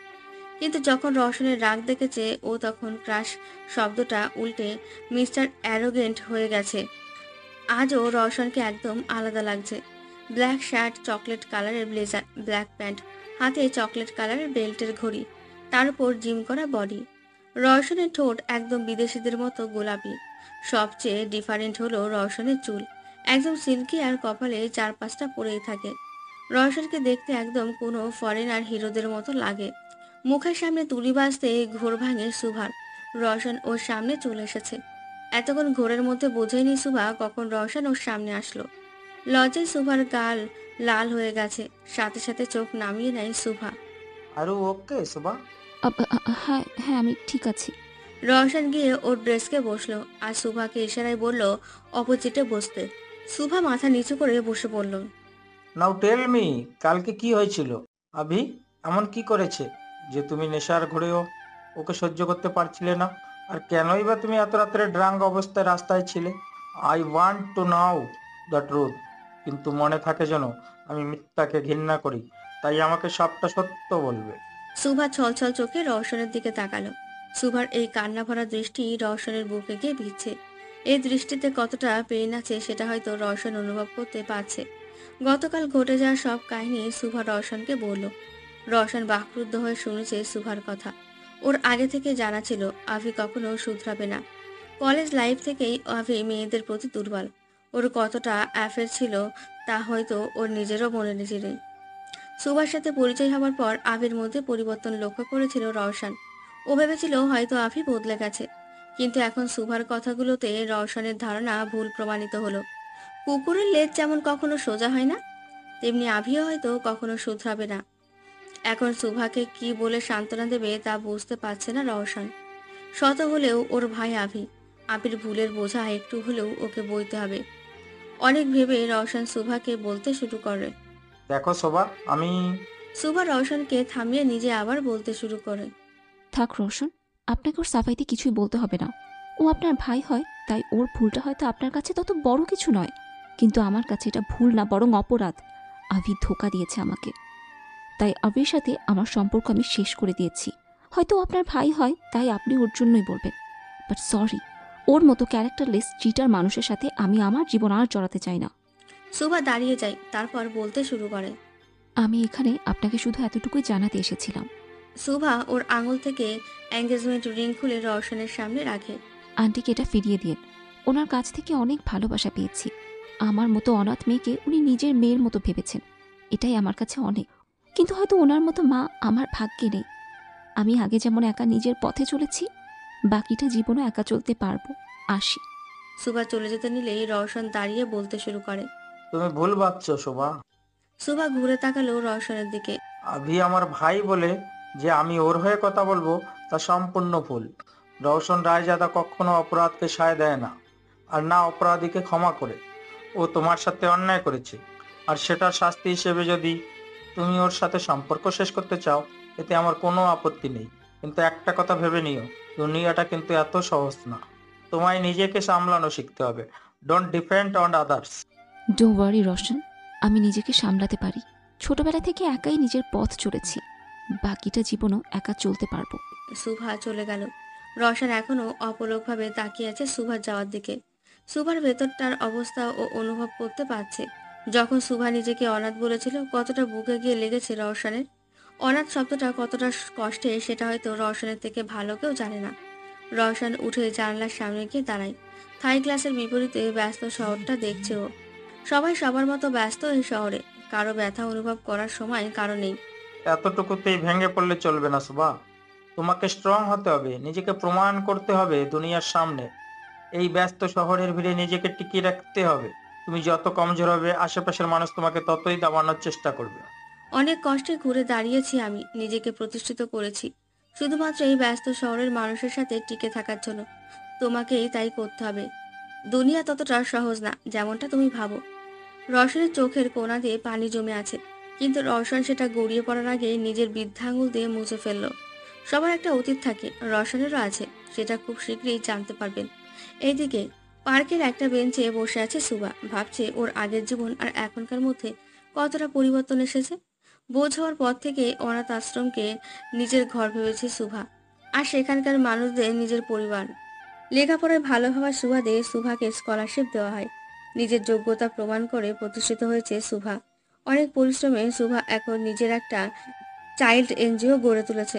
A: কিন্তু যখন রওশনের রাগ দেখেছে, ও তখন ক্রাশ শব্দটা উল্টে মিস্টার অ্যারোগেন্ট হয়ে গেছে। আজও রওশনকে একদম আলাদা লাগছে। ব্ল্যাক শার্ট, চকলেট কালারের ব্লেজার, ব্ল্যাক প্যান্ট, হাতে চকলেট কালারের বেল্টের ঘড়ি, তার উপর জিম করা বডি। রওশনের ঠোঁট একদম বিদেশিদের মতো গোলাপি। সবচেয়ে ডিফারেন্ট হলো রওশনের চুল, একদম সিল্কি আর কপালে 4-5টা পড়েই থাকে। রওশনকে দেখতে একদম কোনো ফরেনার হিরোদের মতো লাগে। মুখের সামনে তুলি বাজতে ঘোর ভাঙে সুভার। রওশন ওর সামনে চলে এসেছে। এতক্ষণ ঘোরের মধ্যে বোঝেনি সুভা কখন রওশন ওর সামনে আসলো। লজ্জায় সুভার গাল লাল হয়ে গেছে, সাথে সাথে চোখ নামিয়ে নেয় সুভা।
F: আরও ওকে সুবা?
B: হ্যাঁ হ্যাঁ, আমি ঠিক আছি।
A: রওশন গিয়ে ওর ড্রেসকে বসলো আর সুভাকে ইশারায় বলল অপোজিটে বসতে। সুভা মাথা নিচু করে বসে পড়ল।
F: নাও টেল মি, কালকে কি হয়েছিল? আভি এমন কি করেছে যে তুমি নেশার ঘোরেও ওকে সহ্য করতে পারছিলে না? আর কেনই বা তুমি এত রাত্রে ড্রাঙ্ক অবস্থায় রাস্তায় ছিলে? I want to now the truth. কিন্তু মনে থাকে যেন আমি মিথ্যাকে ঘৃণা করি, তাই আমাকে সবটা সত্য বলবে।
A: সুভা ছলছল চোখে রওশনের দিকে তাকালো। সুভার এই কান্না ভরা দৃষ্টি রওশনের বুকে গিয়ে ভিজছে। এই দৃষ্টিতে কতটা পেইন আছে সেটা হয়তো রওশন অনুভব করতে পারছে। গতকাল ঘটে যাওয়া সব কাহিনী সুভা রওশনকে বলল। রওশন বাকরুদ্ধ হয়ে শুনেছে সুভার কথা। ওর আগে থেকে জানা ছিল আভি কখনো শুধরাবে না। কলেজ লাইফ থেকেই আভি মেয়েদের প্রতি দুর্বল। ওর কতটা অ্যাফেয়ার ছিল তা হয়তো ওর নিজেরও মনে নেই। সুভার সাথে পরিচয় হওয়ার পর আভির মধ্যে পরিবর্তন লক্ষ্য করেছিল রওশন। ও ভেবেছিল হয়তো আভি বদলে গেছে, কিন্তু এখন সুভার কথাগুলোতে রওশনের ধারণা ভুল প্রমাণিত হলো। কুকুরের লেজ যেমন কখনো সোজা হয় না, তেমনি আভিও হয়তো কখনো শুধরাবে না। এখন সুভাকে কি বলে সান্ত্বনা দেবে তা বুঝতে পারছে না রওশন। শত হলেও ওর ভাই আভি, আভির ভুলের বোঝা একটু হলেও ওকে বইতে হবে। অনেক ভেবে রওশন সুভাকে বলতে শুরু করে।
F: দেখো শোভা, আমি
A: সুভা রওশনকে থামিয়ে নিজে আবার বলতে শুরু করে।
B: থাক রওশন, আপনাকে ওর সাফাইতে কিছুই বলতে হবে না। ও আপনার ভাই হয়, তাই ওর ভুলটা হয়তো আপনার কাছে তত বড় কিছু নয়, কিন্তু আমার কাছে এটা ভুল না, বরং অপরাধ। আভি ধোঁকা দিয়েছে আমাকে, তাই আভির সাথে আমার সম্পর্ক আমি শেষ করে দিয়েছি। হয়তো ও আপনার ভাই হয়, তাই আপনি ওর জন্যই বলবেন, বাট সরি, ওর মতো ক্যারেক্টারলেস চিটার মানুষের সাথে আমি আমার জীবন আর জড়াতে চাই না।
A: সুভা দাঁড়িয়ে যায়, তারপর বলতে শুরু করে।
B: আমি এখানে আপনাকে শুধু এতটুকুই জানাতে এসেছিলাম।
A: সুভা ওর আঙুল থেকে এঙ্গেজমেন্ট রিং খুলে রওশনের সামনে রাখে।
B: আন্টিকে এটা ফিরিয়ে দিন, ওনার কাছ থেকে অনেক ভালোবাসা পেয়েছি। আমার মতো অনাথ মেয়েকে উনি নিজের মেয়ের মতো ভেবেছেন, এটাই আমার কাছে অনেক। কিন্তু হয়তো ওনার মতো মা আমার ভাগ্যে নেই। আমি আগে যেমন একা নিজের পথে চলেছি, বাকিটা জীবনও একা চলতে পারবো। আসি।
A: সুভা চলে যেতে নিলেই রওশন দাঁড়িয়ে বলতে শুরু করে।
F: তুমি ভুল ভাবছো শোভা।
A: সুভা ঘুরে তাকালো রওশনের দিকে।
F: আভি আমার ভাই বলে যে আমি ওর হয়ে কথা বলবো তা সম্পূর্ণ ভুল। রওশন রায়জাদা কখনো অপরাধকে সায় দেয় না, আর না অপরাধীকে ক্ষমা করে। ও তোমার সাথে অন্যায় করেছে, আর সেটার শাস্তি হিসেবে যদি তুমি ওর সাথে সম্পর্ক শেষ করতে চাও, এতে আমার কোনো আপত্তি নেই। কিন্তু একটা কথা ভেবে নিও, দুনিয়াটা কিন্তু এত সহজ না। তোমায় নিজেকে সামলানো শিখতে হবে। Don't depend on others.
B: Don't worry Roshan, আমি নিজেকে সামলাতে পারি। ছোটবেলা থেকে একাই নিজের পথ চলেছি, বাকিটা জীবনও একা চলতে পারবো।
A: সুভা চলে গেল। রওশন এখনো অপলকভাবে তাকিয়ে আছে সুভার যাওয়ার দিকে। সুভার ভেতরটার অবস্থা ও অনুভব করতে পারছে। যখন সুভা নিজেকে অনাথ বলেছিল, কতটা বুকে গিয়ে লেগেছে রওশনের। অনাথ শব্দটা কতটা কষ্টে সেটা হয়তো রওশনের থেকে ভালো কেউ জানে না। রওশন উঠে জানলার সামনে গিয়ে দাঁড়ায়। থাই ক্লাসের বিপরীতে ব্যস্ত শহরটা দেখছে ও। সবাই সবার মতো ব্যস্ত এই শহরে। কারো ব্যথা অনুভব করার সময় কারো নেই।
F: এতটুকুতেই ভেঙে পড়লে চলবে না সুভা। তোমাকে স্ট্রং হতে হবে, নিজেকে প্রমাণ করতে হবে দুনিয়ার সামনে। এই ব্যস্ত শহরের ভিড়ে নিজেকে টিকিয়ে রাখতে হবে। তুমি যত কমজোর হবে, আশেপাশের মানুষ তোমাকে ততই দাবানোর চেষ্টা করবে।
A: অনেক কষ্টে ঘুরে দাঁড়িয়েছি আমি, নিজেকে প্রতিষ্ঠিত করেছি শুধুমাত্র এই ব্যস্ত শহরের মানুষের সাথে টিকে থাকার জন্য। তোমাকেই তাই করতে হবে। দুনিয়া ততটা সহজ না যেমনটা তুমি ভাবো। রওশনের চোখের কোণা দিয়ে পানি জমে আছে, কিন্তু রওশন সেটা গড়িয়ে পড়ার আগে নিজের বৃদ্ধা আঙুল দিয়ে মুছে ফেলল। সবার একটা অতীত থাকে, রওশনেরও আছে, সেটা খুব শীঘ্রই জানতে পারবেন। এইদিকে পার্কের একটা বেঞ্চে বসে আছে সুভা, ভাবছে ওর আগের জীবন আর এখনকার মধ্যে কতটা পরিবর্তন এসেছে। বোঝ হওয়ার পর থেকে অনাথ আশ্রমকে নিজের ঘর ভেবেছে সুভা, আর সেখানকার মানুষদের নিজের পরিবার। লেখাপড়ায় ভালো হওয়ার সুবাদে সুভাকে স্কলারশিপ দেওয়া হয়। নিজের যোগ্যতা প্রমাণ করে প্রতিষ্ঠিত হয়েছে সুভা। অনেক পরিশ্রমে সুভা এখন নিজের একটা চাইল্ড এনজিও গড়ে তুলেছে।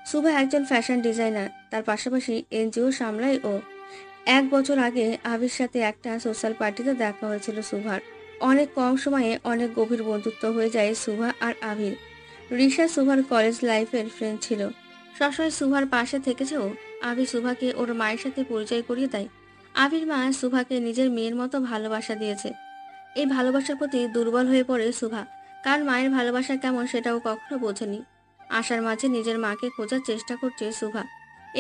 A: সুভা একজন ফ্যাশন ডিজাইনার, তার পাশাপাশি এনজিও সামলায় ও। 1 বছর আগে আবির সাথে একটা সোশ্যাল পার্টিতে দেখা হয়েছিল সুভার। অনেক কম সময়ে অনেক গভীর বন্ধুত্ব হয়ে যায় সুভা আর আবির। রিশা সুভার কলেজ লাইফের ফ্রেন্ড ছিল, সবসময় সুভার পাশে থেকেছে ও। আবির সুভাকে ওর মায়ের সাথে পরিচয় করিয়ে দেয়। আবির মা সুভাকে নিজের মেয়ের মতো ভালোবাসা দিয়েছে। এই ভালোবাসার প্রতি দুর্বল হয়ে পড়ে সুভা, কারণ মায়ের ভালোবাসা কেমন সেটাও কখনো বোঝেনি। আশার মাঝে নিজের মাকে খোঁজার চেষ্টা করছে সুভা।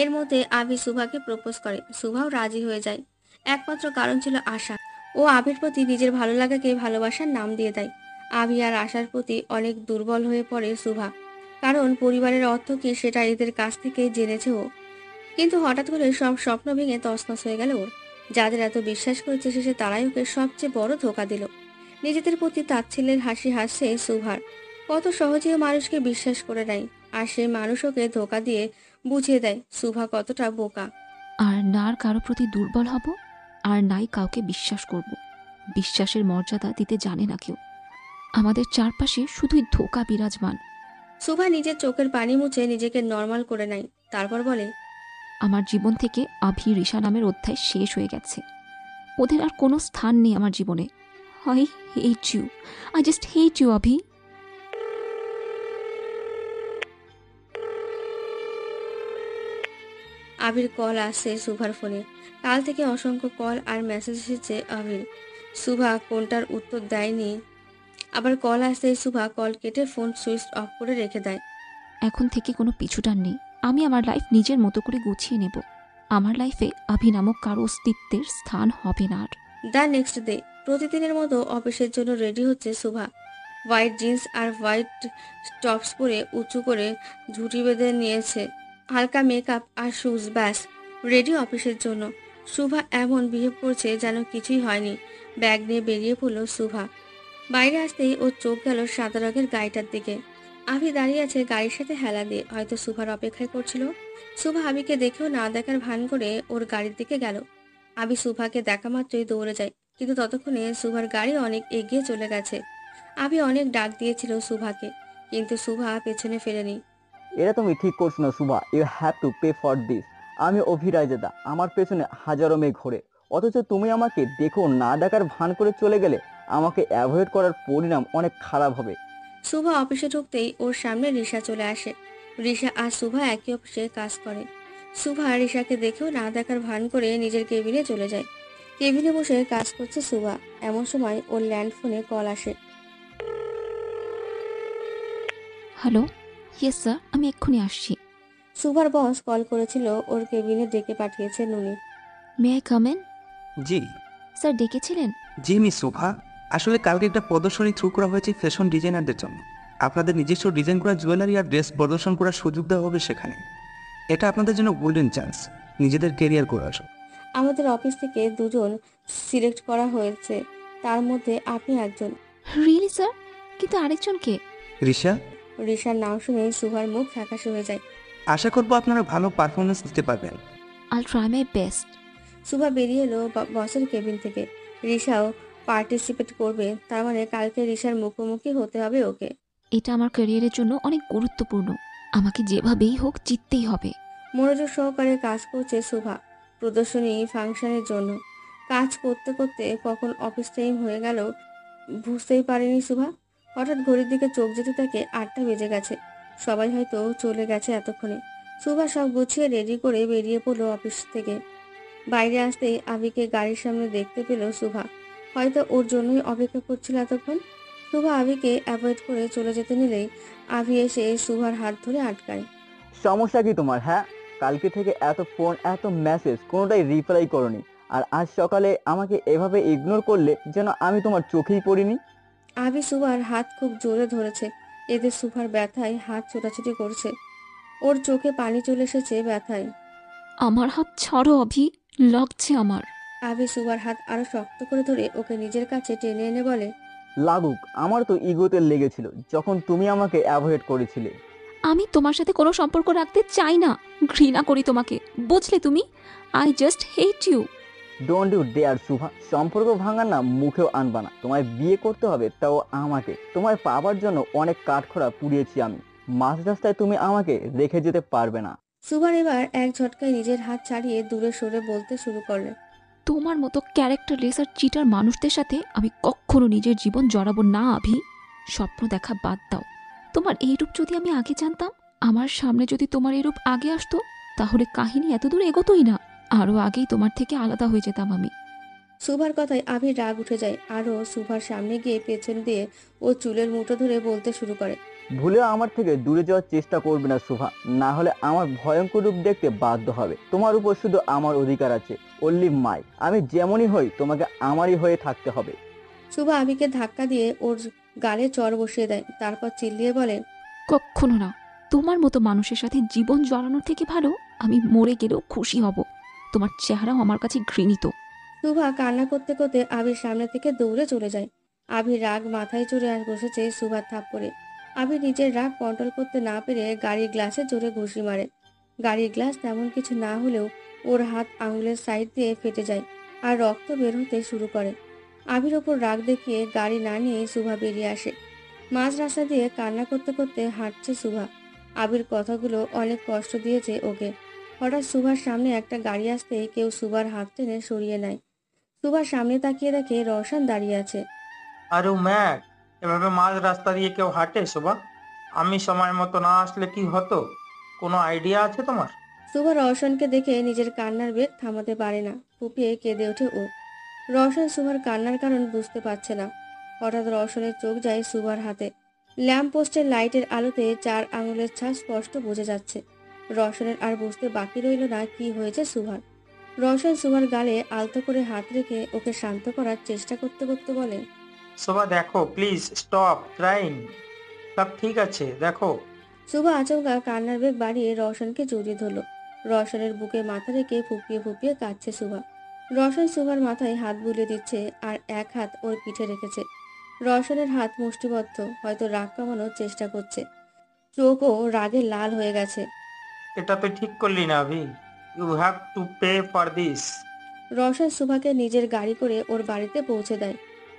A: এর মধ্যে আবির সুভাকে প্রপোজ করে, সুভাও রাজি হয়ে যায়। একমাত্র কারণ ছিল আশা। ও আবির প্রতি নিজের ভালো লাগাকে ভালোবাসার নাম দিয়ে দেয়। আবি আর আশার প্রতি অনেক দুর্বল হয়ে পড়ে সুভা, কারণ পরিবারের অর্থ কি সেটা এদের কাছ থেকে জেনেছে ও। কিন্তু হঠাৎ করে সব স্বপ্ন ভেঙে তছনছ হয়ে গেল ওর। যাদের এত বিশ্বাস করেছে শেষে তারাই ওকে সবচেয়ে বড় ধোঁকা দিল। নিজেদের প্রতি তাচ্ছিল্যের হাসি হাসছে সুভার। কত সহজেও মানুষকে বিশ্বাস করে নেয়, আর সেই মানুষ ওকে ধোঁকা দিয়ে বুঝিয়ে দেয় সুভা কতটা বোকা।
B: আর না আর কারো প্রতি দুর্বল হব, আর নাই কাউকে বিশ্বাস করব। বিশ্বাসের মর্যাদা দিতে জানে না কেউ। আমাদের চারপাশে শুধুই ধোঁকা বিরাজমান।
A: সুভা নিজের চোখের পানি মুছে নিজেকে নর্মাল করে নেয়, তারপর বলে,
B: আমার জীবন থেকে আভি রিশা নামের অধ্যায় শেষ হয়ে গেছে। ওদের আর কোনো স্থান নেই আমার জীবনে। I hate you, I just hate you Abhi.
A: আবির কল আসছে সুভার ফোনে। কাল থেকে অসংখ্য কল আর মেসেজ এসেছে আবির। সুভা কোনটার উত্তর দেয়নি। আবার কল আসতেই সুভা কল কেটে ফোন সুইচ অফ করে রেখে দেয়।
B: এখন থেকে কোনো পিছুটান নেই। আমি আমার লাইফ নিজের মতো করে গুছিয়ে নেব। আমার লাইফে আভি নামক কারো অস্তিত্বের স্থান হবে না আর।
A: দ্য নেক্সট ডে, প্রতিদিনের মতো অফিসের জন্য রেডি হচ্ছে সুভা। হোয়াইট জিন্স আর হোয়াইট টপস পরে উঁচু করে ঝুঁটি বেঁধে নিয়েছে। হালকা মেকআপ আর শুজ, ব্যাস রেডি অফিসের জন্য। সুভা এমন বিহেভ করছে যেন কিছুই হয়নি। ব্যাগ নিয়ে বেরিয়ে পড়ল সুভা। বাইরে আসতেই ওর চোখ গেল সাদা রঙের গাড়িটার দিকে। আভি দাঁড়িয়ে আছে গাড়ির সাথে হেলা দিয়ে, হয়তো সুভার অপেক্ষায় করছিল। সুভা আবিকে দেখেও না দেখার ভান করে ওর গাড়ির দিকে গেল। আবি সুভাকে দেখা মাত্রই দৌড়ে যায়, কিন্তু ততক্ষণে সুভার গাড়ি অনেক এগিয়ে চলে গেছে। আবি অনেক ডাক দিয়েছিল সুভাকে, কিন্তু সুভা পেছনে ফেরেনি।
D: এটা তুমি ঠিক করছো না Subha, you have to pay for this. আমি অভিরাজাদা, আমার পেছনে হাজারো মেয়ে ঘোরে, অথচ তুমি আমাকে দেখো না ডাকার ভান করে চলে গেলে। আমাকে অ্যাভয়েড করার পরিণাম অনেক খারাপ হবে।
A: সুভা অফিসে ঢুকতেই ওর সামনে রিশা চলে আসে। রিশা আর সুভা একই অফিসে কাজ করে। সুভা রিশাকে দেখেও না দেখার ভান করে নিজের কেবিনে চলে যায়। কেবিনে বসে কাজ করছে সুভা। এমন সময় ওর ল্যান্ড ফোনে কল আসে।
B: হ্যালো, ইয়েস স্যার, আমি এক্ষুনি আসছি।
A: সুভার বস কল করেছিল, ওর কেবিনে ডেকে পাঠিয়েছে Nuni.
B: May I come in?
J: জি।
B: স্যার ডেকেছিলেন?
J: জি মিস শোভা, আসলে কালকে একটা প্রদর্শনী থ্রু করা হয়েছে ফ্যাশন ডিজাইনারদের জন্য। আপনাদের নিজস্ব ডিজাইন করা জুয়েলারি আর ড্রেস প্রদর্শন করার সুযোগ দেওয়া হবে সেখানে। এটা আপনাদের জন্য গোল্ডেন চান্স নিজেদের কেরিয়ার করার।
A: আমাদের অফিস থেকে দুজন সিলেক্ট করা হয়েছে, তার মধ্যে আপনি একজন।
B: Really sir? কিন্তু আরেকজন কে?
J: রিশা,
A: রিশার নাম শুনে সুভার মুখ ফ্যাকাশে হয়ে যায়।
J: আশা করবো আপনারা ভালো পারফরমেন্স দিতে পারবেন।
B: আইল ট্রাই মাই বেস্ট।
A: সুভা বেরিয়ে এলো বসের কেবিন থেকে। রিশাও পার্টিসিপেট করবে, তার মানে কালকে রিশার মুখোমুখি হতে হবে ওকে।
B: এটা আমার ক্যারিয়ারের জন্য অনেক গুরুত্বপূর্ণ। আমাকে যেভাবেই হোক জিততেই হবে।
A: মনোযোগ সহকারে কাজ করছে সুভা প্রদর্শনী ফাংশনের জন্য। কাজ করতে করতে কখন অফিস টাইম হয়ে গেল বুঝতেই পারেনি সুভা। হঠাৎ ঘড়ির দিকে চোখ যেতে থাকে 8টা বেজে গেছে। সবাই হয়তো চলে গেছে এতক্ষণে। সুভা সব গুছিয়ে রেডি করে বেরিয়ে পড়লো অফিস থেকে। বাইরে আসতেই আবিকে গাড়ির সামনে দেখতে পেল সুভা। হয়তো ওর জন্যই অপেক্ষা করছিল এতক্ষণ। সুভা আবিকে অ্যাভয়েড করে চলে যেতে নিলেই আবি এসে সুভার হাত ধরে আটকায়।
D: সমস্যা কি তোমার? হ্যাঁ, কালকে থেকে এত ফোন এত মেসেজ কোনোটাই রিপ্লাই করনি, আর আজ সকালে আমাকে এভাবে ইগনোর করলে যেন আমি তোমার চোখেই পড়িনি।
A: আবি সুভার হাত খুব জোরে ধরেছে। এতে সুভার ব্যথায় হাত ছোটাছুটি করছে। ওর চোখে পানি চলে এসেছে ব্যথায়।
B: আমার হাত ছাড়ো অভি, লাগছে আমার।
A: আবি সুভার হাত আরো শক্ত করে ধরে ওকে নিজের কাছে টেনে এনে বলে,
D: লাগুক, আমার তো ইগোতে লেগেছিল যখন তুমি আমাকে অ্যাভয়েড করেছিলে।
B: আমি তোমার সাথে কোনো সম্পর্ক রাখতে চাই না। ঘৃণা করি তোমাকে, বুঝলে তুমি? I just hate you.
D: Don't you dare Subha, সম্পর্ক ভাঙার না মুখেও আনবা না। তোমায় বিয়ে করতে হবে, তাও আমাকে। তোমায় পাবার জন্য অনেক কাঠখড়া পুড়িয়েছি আমি। মাঝ রাস্তায় তুমি আমাকে রেখে যেতে পারবে না।
A: সুভার এবার এক ঝটকায় নিজের হাত ছাড়িয়ে দূরে সরে বলতে শুরু করলেন,
B: তোমার মতো ক্যারেক্টারলেস আর চিটার মানুষদের সাথে আমি কখনো নিজের জীবন জড়াবো না আভি। স্বপ্ন দেখা বাদ দাও। তোমার এই রূপ যদি আমি আগে জানতাম, আমার সামনে যদি তোমার এই রূপ আগে আসতো, তাহলে কাহিনী এত দূর এগোতোই না। আরও আগেই তোমার থেকে আলাদা হয়ে যেতাম আমি।
A: সুভার কথায় আবির রাগ উঠে যায়। আরও সুভার সামনে গিয়ে পেছন দিয়ে ও চুলের মুঠো ধরে বলতে শুরু করে,
D: ভুলেও আমার থেকে দূরে যাওয়ার চেষ্টা করবে না সুভা, না হলে আমার ভয়ঙ্কর রূপ দেখতে বাধ্য হবে। তোমার উপর শুধু আমার অধিকার আছে, অনলি মাই। আমি যেমনই হই তোমাকে আমারই হয়ে থাকতে হবে।
A: সুভা আবিকে ধাক্কা দিয়ে ওর গালে চড় বসিয়ে দেয়। তারপর চিল্লিয়ে বলে,
B: কখনো না। তোমার মতো মানুষের সাথে জীবন জড়ানোর থেকে ভালো আমি মরে গেলেও খুশি হব। তোমার চেহারাও আমার কাছে ঘৃণিত।
A: সুভা কান্না করতে করতে আবির সামনে থেকে দৌড়ে চলে যায়। আবির রাগ মাথায় চড়ে আর বসেছে সুভার থাপ্পড়ে। আবির নিজের রাগ কন্ট্রোল করতে না পেরে গাড়ির গ্লাসে জোরে ঘুষি মারে। গাড়ির গ্লাস তেমন কিছু না হলেও ওর হাত আঙুলের সাইড দিয়ে ফেটে যায় আর রক্ত বের হতে শুরু করে। আবির ওপর রাগ দেখিয়ে গাড়ি না নিয়ে সুভা বেরিয়ে আসে। মাঝ রাস্তা দিয়ে কান্না করতে করতে হাঁটছে সুভা। আবির কথাগুলো অনেক কষ্ট দিয়েছে ওকে। হঠাৎ সুভার সামনে একটা গাড়ি আসতেই কেউ সুভার হাত টেনে সরিয়ে নেয়। সুভার সামনে তাকিয়ে দেখে রওশন দাঁড়িয়ে আছে।
F: আরে ম্যাক, এভাবে মাঝ রাস্তা দিয়ে কেউ হাঁটে শোভা? আমি সময় মতো না আসলে কি হতো? কোনো আইডিয়া আছে তোমার?
A: সুভা রওশনকে দেখে নিজের কান্নার বেগ থামাতে পারে না। ফুপিয়ে কেঁদে ওঠে ও। রওশন সুভার কান্নার কারণ বুঝতে পারছে না। হঠাৎ রওশনের চোখ যায় সুভার হাতে। ল্যাম্প পোস্টের লাইটের আলোতে 4 আঙুলের ছাপ স্পষ্ট বোঝা যাচ্ছে। রওশনের আর বুঝতে বাকি রইল না কি হয়েছে সুভার। রওশন সুভার গালে আলতো করে হাত রেখে ওকে শান্ত করার চেষ্টা করতে করতে বলে,
F: শোভা দেখো, প্লিজ স্টপ ক্রাইং। সব ঠিক আছে, দেখো।
A: সুভা আচমকা কান্নার বেগ বাড়িয়ে রওশনকে জড়িয়ে ধরল। রওশনের বুকে মাথা রেখে ফুপিয়ে ফুপিয়ে কাঁদছে সুভা। রওশন সুভার মাথায় হাত বুলিয়ে দিচ্ছে আর এক হাত ওর পিঠে রেখেছে। রওশনের হাত মুষ্টিবদ্ধ, হয়তো রাগ কমানোর চেষ্টা করছে। চোখও রাগে লাল হয়ে গেছে।
F: এটা তুই ঠিক করলি না ভি। You have to pay for this.
A: Raushan সুভাকে নিজের গাড়ি করে ওর বাড়িতে পৌঁছে দেয়।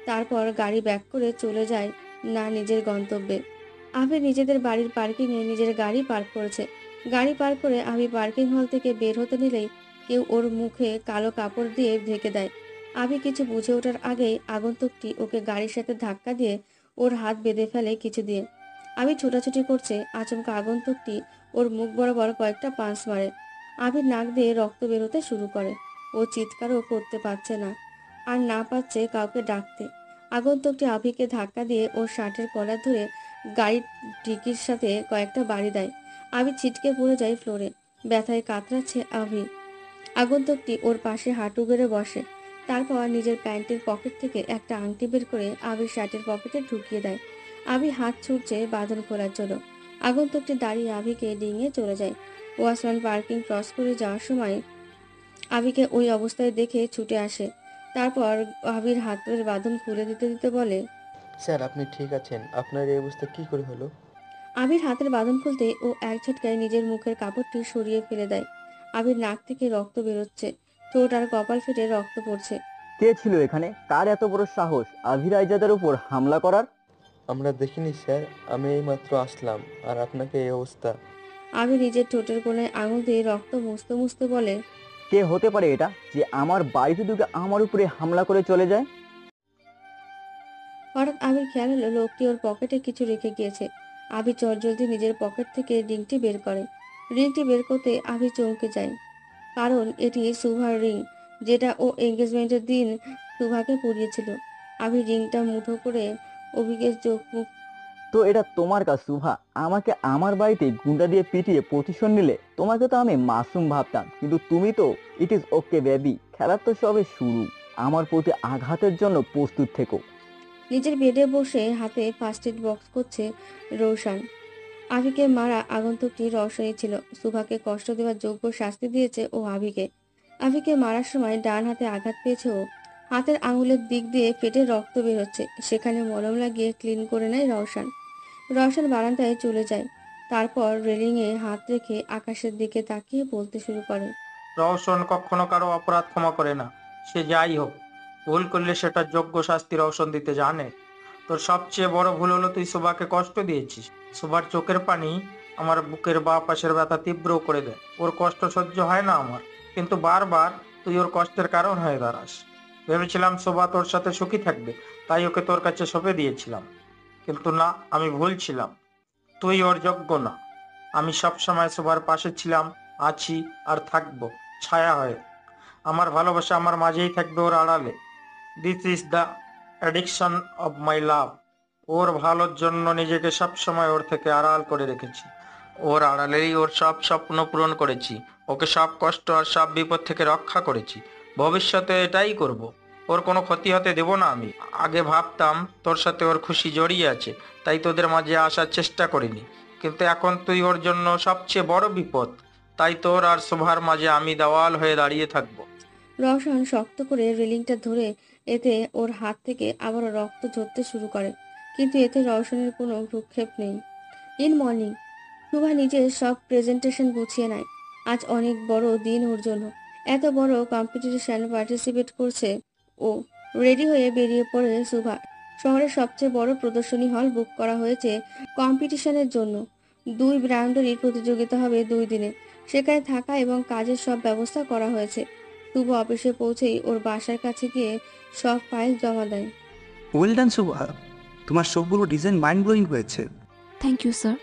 A: তারপর গাড়ি ব্যাক করে চলে যায় না নিজের গন্তব্যে। আবি নিজেদের বাড়ির পার্কিংয়ে নিজের গাড়ি পার্ক করেছে। গাড়ি পার্ক করে আবি পার্কিং হল থেকে বের হতে নিলেই কেউ ওর মুখে কালো কাপড় দিয়ে ঢেকে দেয়। আবি কিছু বুঝে ওঠার আগেই আগন্তুকটি ওকে গাড়ির সাথে ধাক্কা দিয়ে ওর হাত বেঁধে ফেলে কিছু দিয়ে। আবি ছোটাছুটি করছে, আচমকা আগন্তুকটি ওর মুখ বরাবর কয়েকটা পাঁচ মারে। আবির নাক দিয়ে রক্ত বেরোতে শুরু করে। ও চিৎকারও করতে পারছে না, আর না পাচ্ছে কাউকে ডাকতে। আগন্তুকটি আবিকে ধাক্কা দিয়ে ওর শার্টের কলার ধরে গাড়ির ডিকির সাথে কয়েকটা বাড়ি দেয়। আবি ছিটকে পড়ে যায় ফ্লোরে। ব্যথায় কাতরাচ্ছে আবি। আগন্তুকটি ওর পাশে হাঁটু গেড়ে বসে। তারপর নিজের প্যান্টের পকেট থেকে একটা আংটি বের করে আবির শার্টের পকেটে ঢুকিয়ে দেয়। আবি হাত ছুটছে বাঁধন খোলার জন্য। আগন্তুকটি দাঁড়িয়ে আবিকে ডিঙিয়ে চলে যায়। ওয়াচম্যান পার্কিং ক্রস করে যাওয়ার সময় আবিকে ওই অবস্থায় দেখে ছুটে আসে। তারপর আবির হাতের বাঁধন খুলে দিতে দিতে বলে,
K: স্যার আপনি ঠিক আছেন? আপনার এই অবস্থা কি করে হলো?
A: আবির হাতের বাঁধন খুলতে ও এক ঝটকায় নিজের মুখের কাপড়টি সরিয়ে ফেলে দেয়। আবির নাক থেকে রক্ত বেরোচ্ছে, ঠোঁট আর কপাল ফেটে রক্ত পড়ছে।
D: কে ছিল এখানে? কার এত বড় সাহস আভির আইজাদের উপর হামলা করার?
K: আমরা দেখিনি স্যার, আমি এইমাত্র আসলাম আর আপনাকে এই অবস্থা।
A: আবির নিজের ঠোঁটের কোণায় আঙুল দিয়ে রক্ত মুছতে মুছতে বলে,
D: কে হতে পারে এটা যে আমার বাড়িতে ঢুকে আমার উপরে হামলা করে চলে যায়?
A: হঠাৎ আবির খেয়াল হলো লোকটি ওর পকেটে কিছু রেখে গিয়েছে। আবির চটজলদি নিজের পকেট থেকে রিংটি বের করে। রিংটি বের করতে আবির চমকে যায়, কারণ এটি সুভার রিং, যেটা ও এঙ্গেজমেন্টের দিন সুভাকে পরিয়েছিল। আবির রিংটা মুঠো করে অভিকের চোখ মুখ।
D: তো এটা তোমার কাজ সুভা? আমাকে আমার বাড়িতে গুন্ডা দিয়ে পিটিয়ে প্রতিশোধ নিলে? তোমাকে তো আমি মাসুম ভাবতাম, কিন্তু তুমি তো। ইট ইজ ওকে বেবি, খেলার তো সবে শুরু। আমার প্রতি আঘাতের জন্য প্রস্তুত থেকো।
A: নিজের বেডে বসে হাতে ফার্স্ট এড বক্স করছে রোশান। আবিকে মারা আগন্তুকটি রওশনী ছিল। সুভাকে কষ্ট দেওয়ার যোগ্য শাস্তি দিয়েছে ও আবিকে। আবিকে মারার সময় ডান হাতে আঘাত পেয়েছে ও। হাতের আঙুলের দিক দিয়ে ফেটে রক্ত বের হচ্ছে। সেখানে মলম লাগিয়ে ক্লিন করে নেয় রওশন। রওশন বারান্দায় চলে যায়। তারপর রেলিংয়ে হাত রেখে আকাশের দিকে তাকিয়ে বলতে শুরু করে,
F: রওশন কখনো কারো অপরাধ ক্ষমা করে না। সে যাই হোক, ভুল করলে সেটার যোগ্য শাস্তি রওশন দিতে জানে। তোর সবচেয়ে বড় ভুল হলো তুই সুভাকে কষ্ট দিয়েছিস। সুভার চোখের পানি আমার বুকের বা পাশের ব্যথা তীব্র করে দেয়। ওর কষ্ট সহ্য হয় না আমার, কিন্তু বারবার তুই ওর কষ্টের কারণ হয়ে দাঁড়াস। ভেবেছিলাম সুভা তোর সাথে সুখী থাকবে, তাই ওকে তোর কাছে সঁপে দিয়েছিলাম। কিন্তু না, আমি ভুল ছিলাম। তুই ওর যোগ্য না। আমি সবসময় সুভার পাশে ছিলাম, আছি আর থাকবো, ছায়া হয়ে। আমার ভালোবাসা আমার মাঝেই থাকবে, ওর আড়ালে। This is the addiction of my love. ওর ভালোর জন্য নিজেকে সবসময় ওর থেকে আড়াল করে রেখেছি। ওর আড়ালেই ওর সব স্বপ্ন পূরণ করেছি। ওকে সব কষ্ট আর সব বিপদ থেকে রক্ষা করেছি। ভবিষ্যতে এটাই করব। ওর কোনো ক্ষতি হতে দেব না আমি। আগে ভাবতাম তোর সাথে ওর খুশি জড়িয়ে আছে, তাই তোদের মাঝে আসার চেষ্টা করিনি। কিন্তু এখন তুই ওর জন্য সবচেয়ে বড় বিপদ, তাই তোর আর শোভার মাঝে আমি দেওয়াল হয়ে দাঁড়িয়ে থাকবো।
A: রওশন শক্ত করে রেলিংটা ধরে, এতে ওর হাত থেকে আবারও রক্ত ঝরতে শুরু করে। কিন্তু এতে রওশনের কোনো ভ্রুক্ষেপ নেই। ইন মর্নিং, শুভা নিজের সব প্রেজেন্টেশন গুছিয়ে নেয়। আজ অনেক বড় দিন ওর জন্য। এত বড় কম্পিটিশন পার্টিসিপেট করছে ও। রেডি হয়ে বেরিয়ে পড়ে শুভা। শহরের সবচেয়ে বড় প্রদর্শনী হল বুক করা হয়েছে কম্পিটিশনের জন্য। 2 ব্র্যান্ডেরই প্রতিযোগিতা হবে 2 দিনে। সেখানে থাকা এবং কাজের সব ব্যবস্থা করা হয়েছে। শুভ অফিসে পৌঁছেই ওর বাসার কাছে গিয়ে সব ফাইল জমা দেয়।
J: ওয়েল ডান শুভা, তোমার সবগুলো ডিজাইন মাইন্ড ব্লোয়িং হয়েছে।
B: Thank you sir.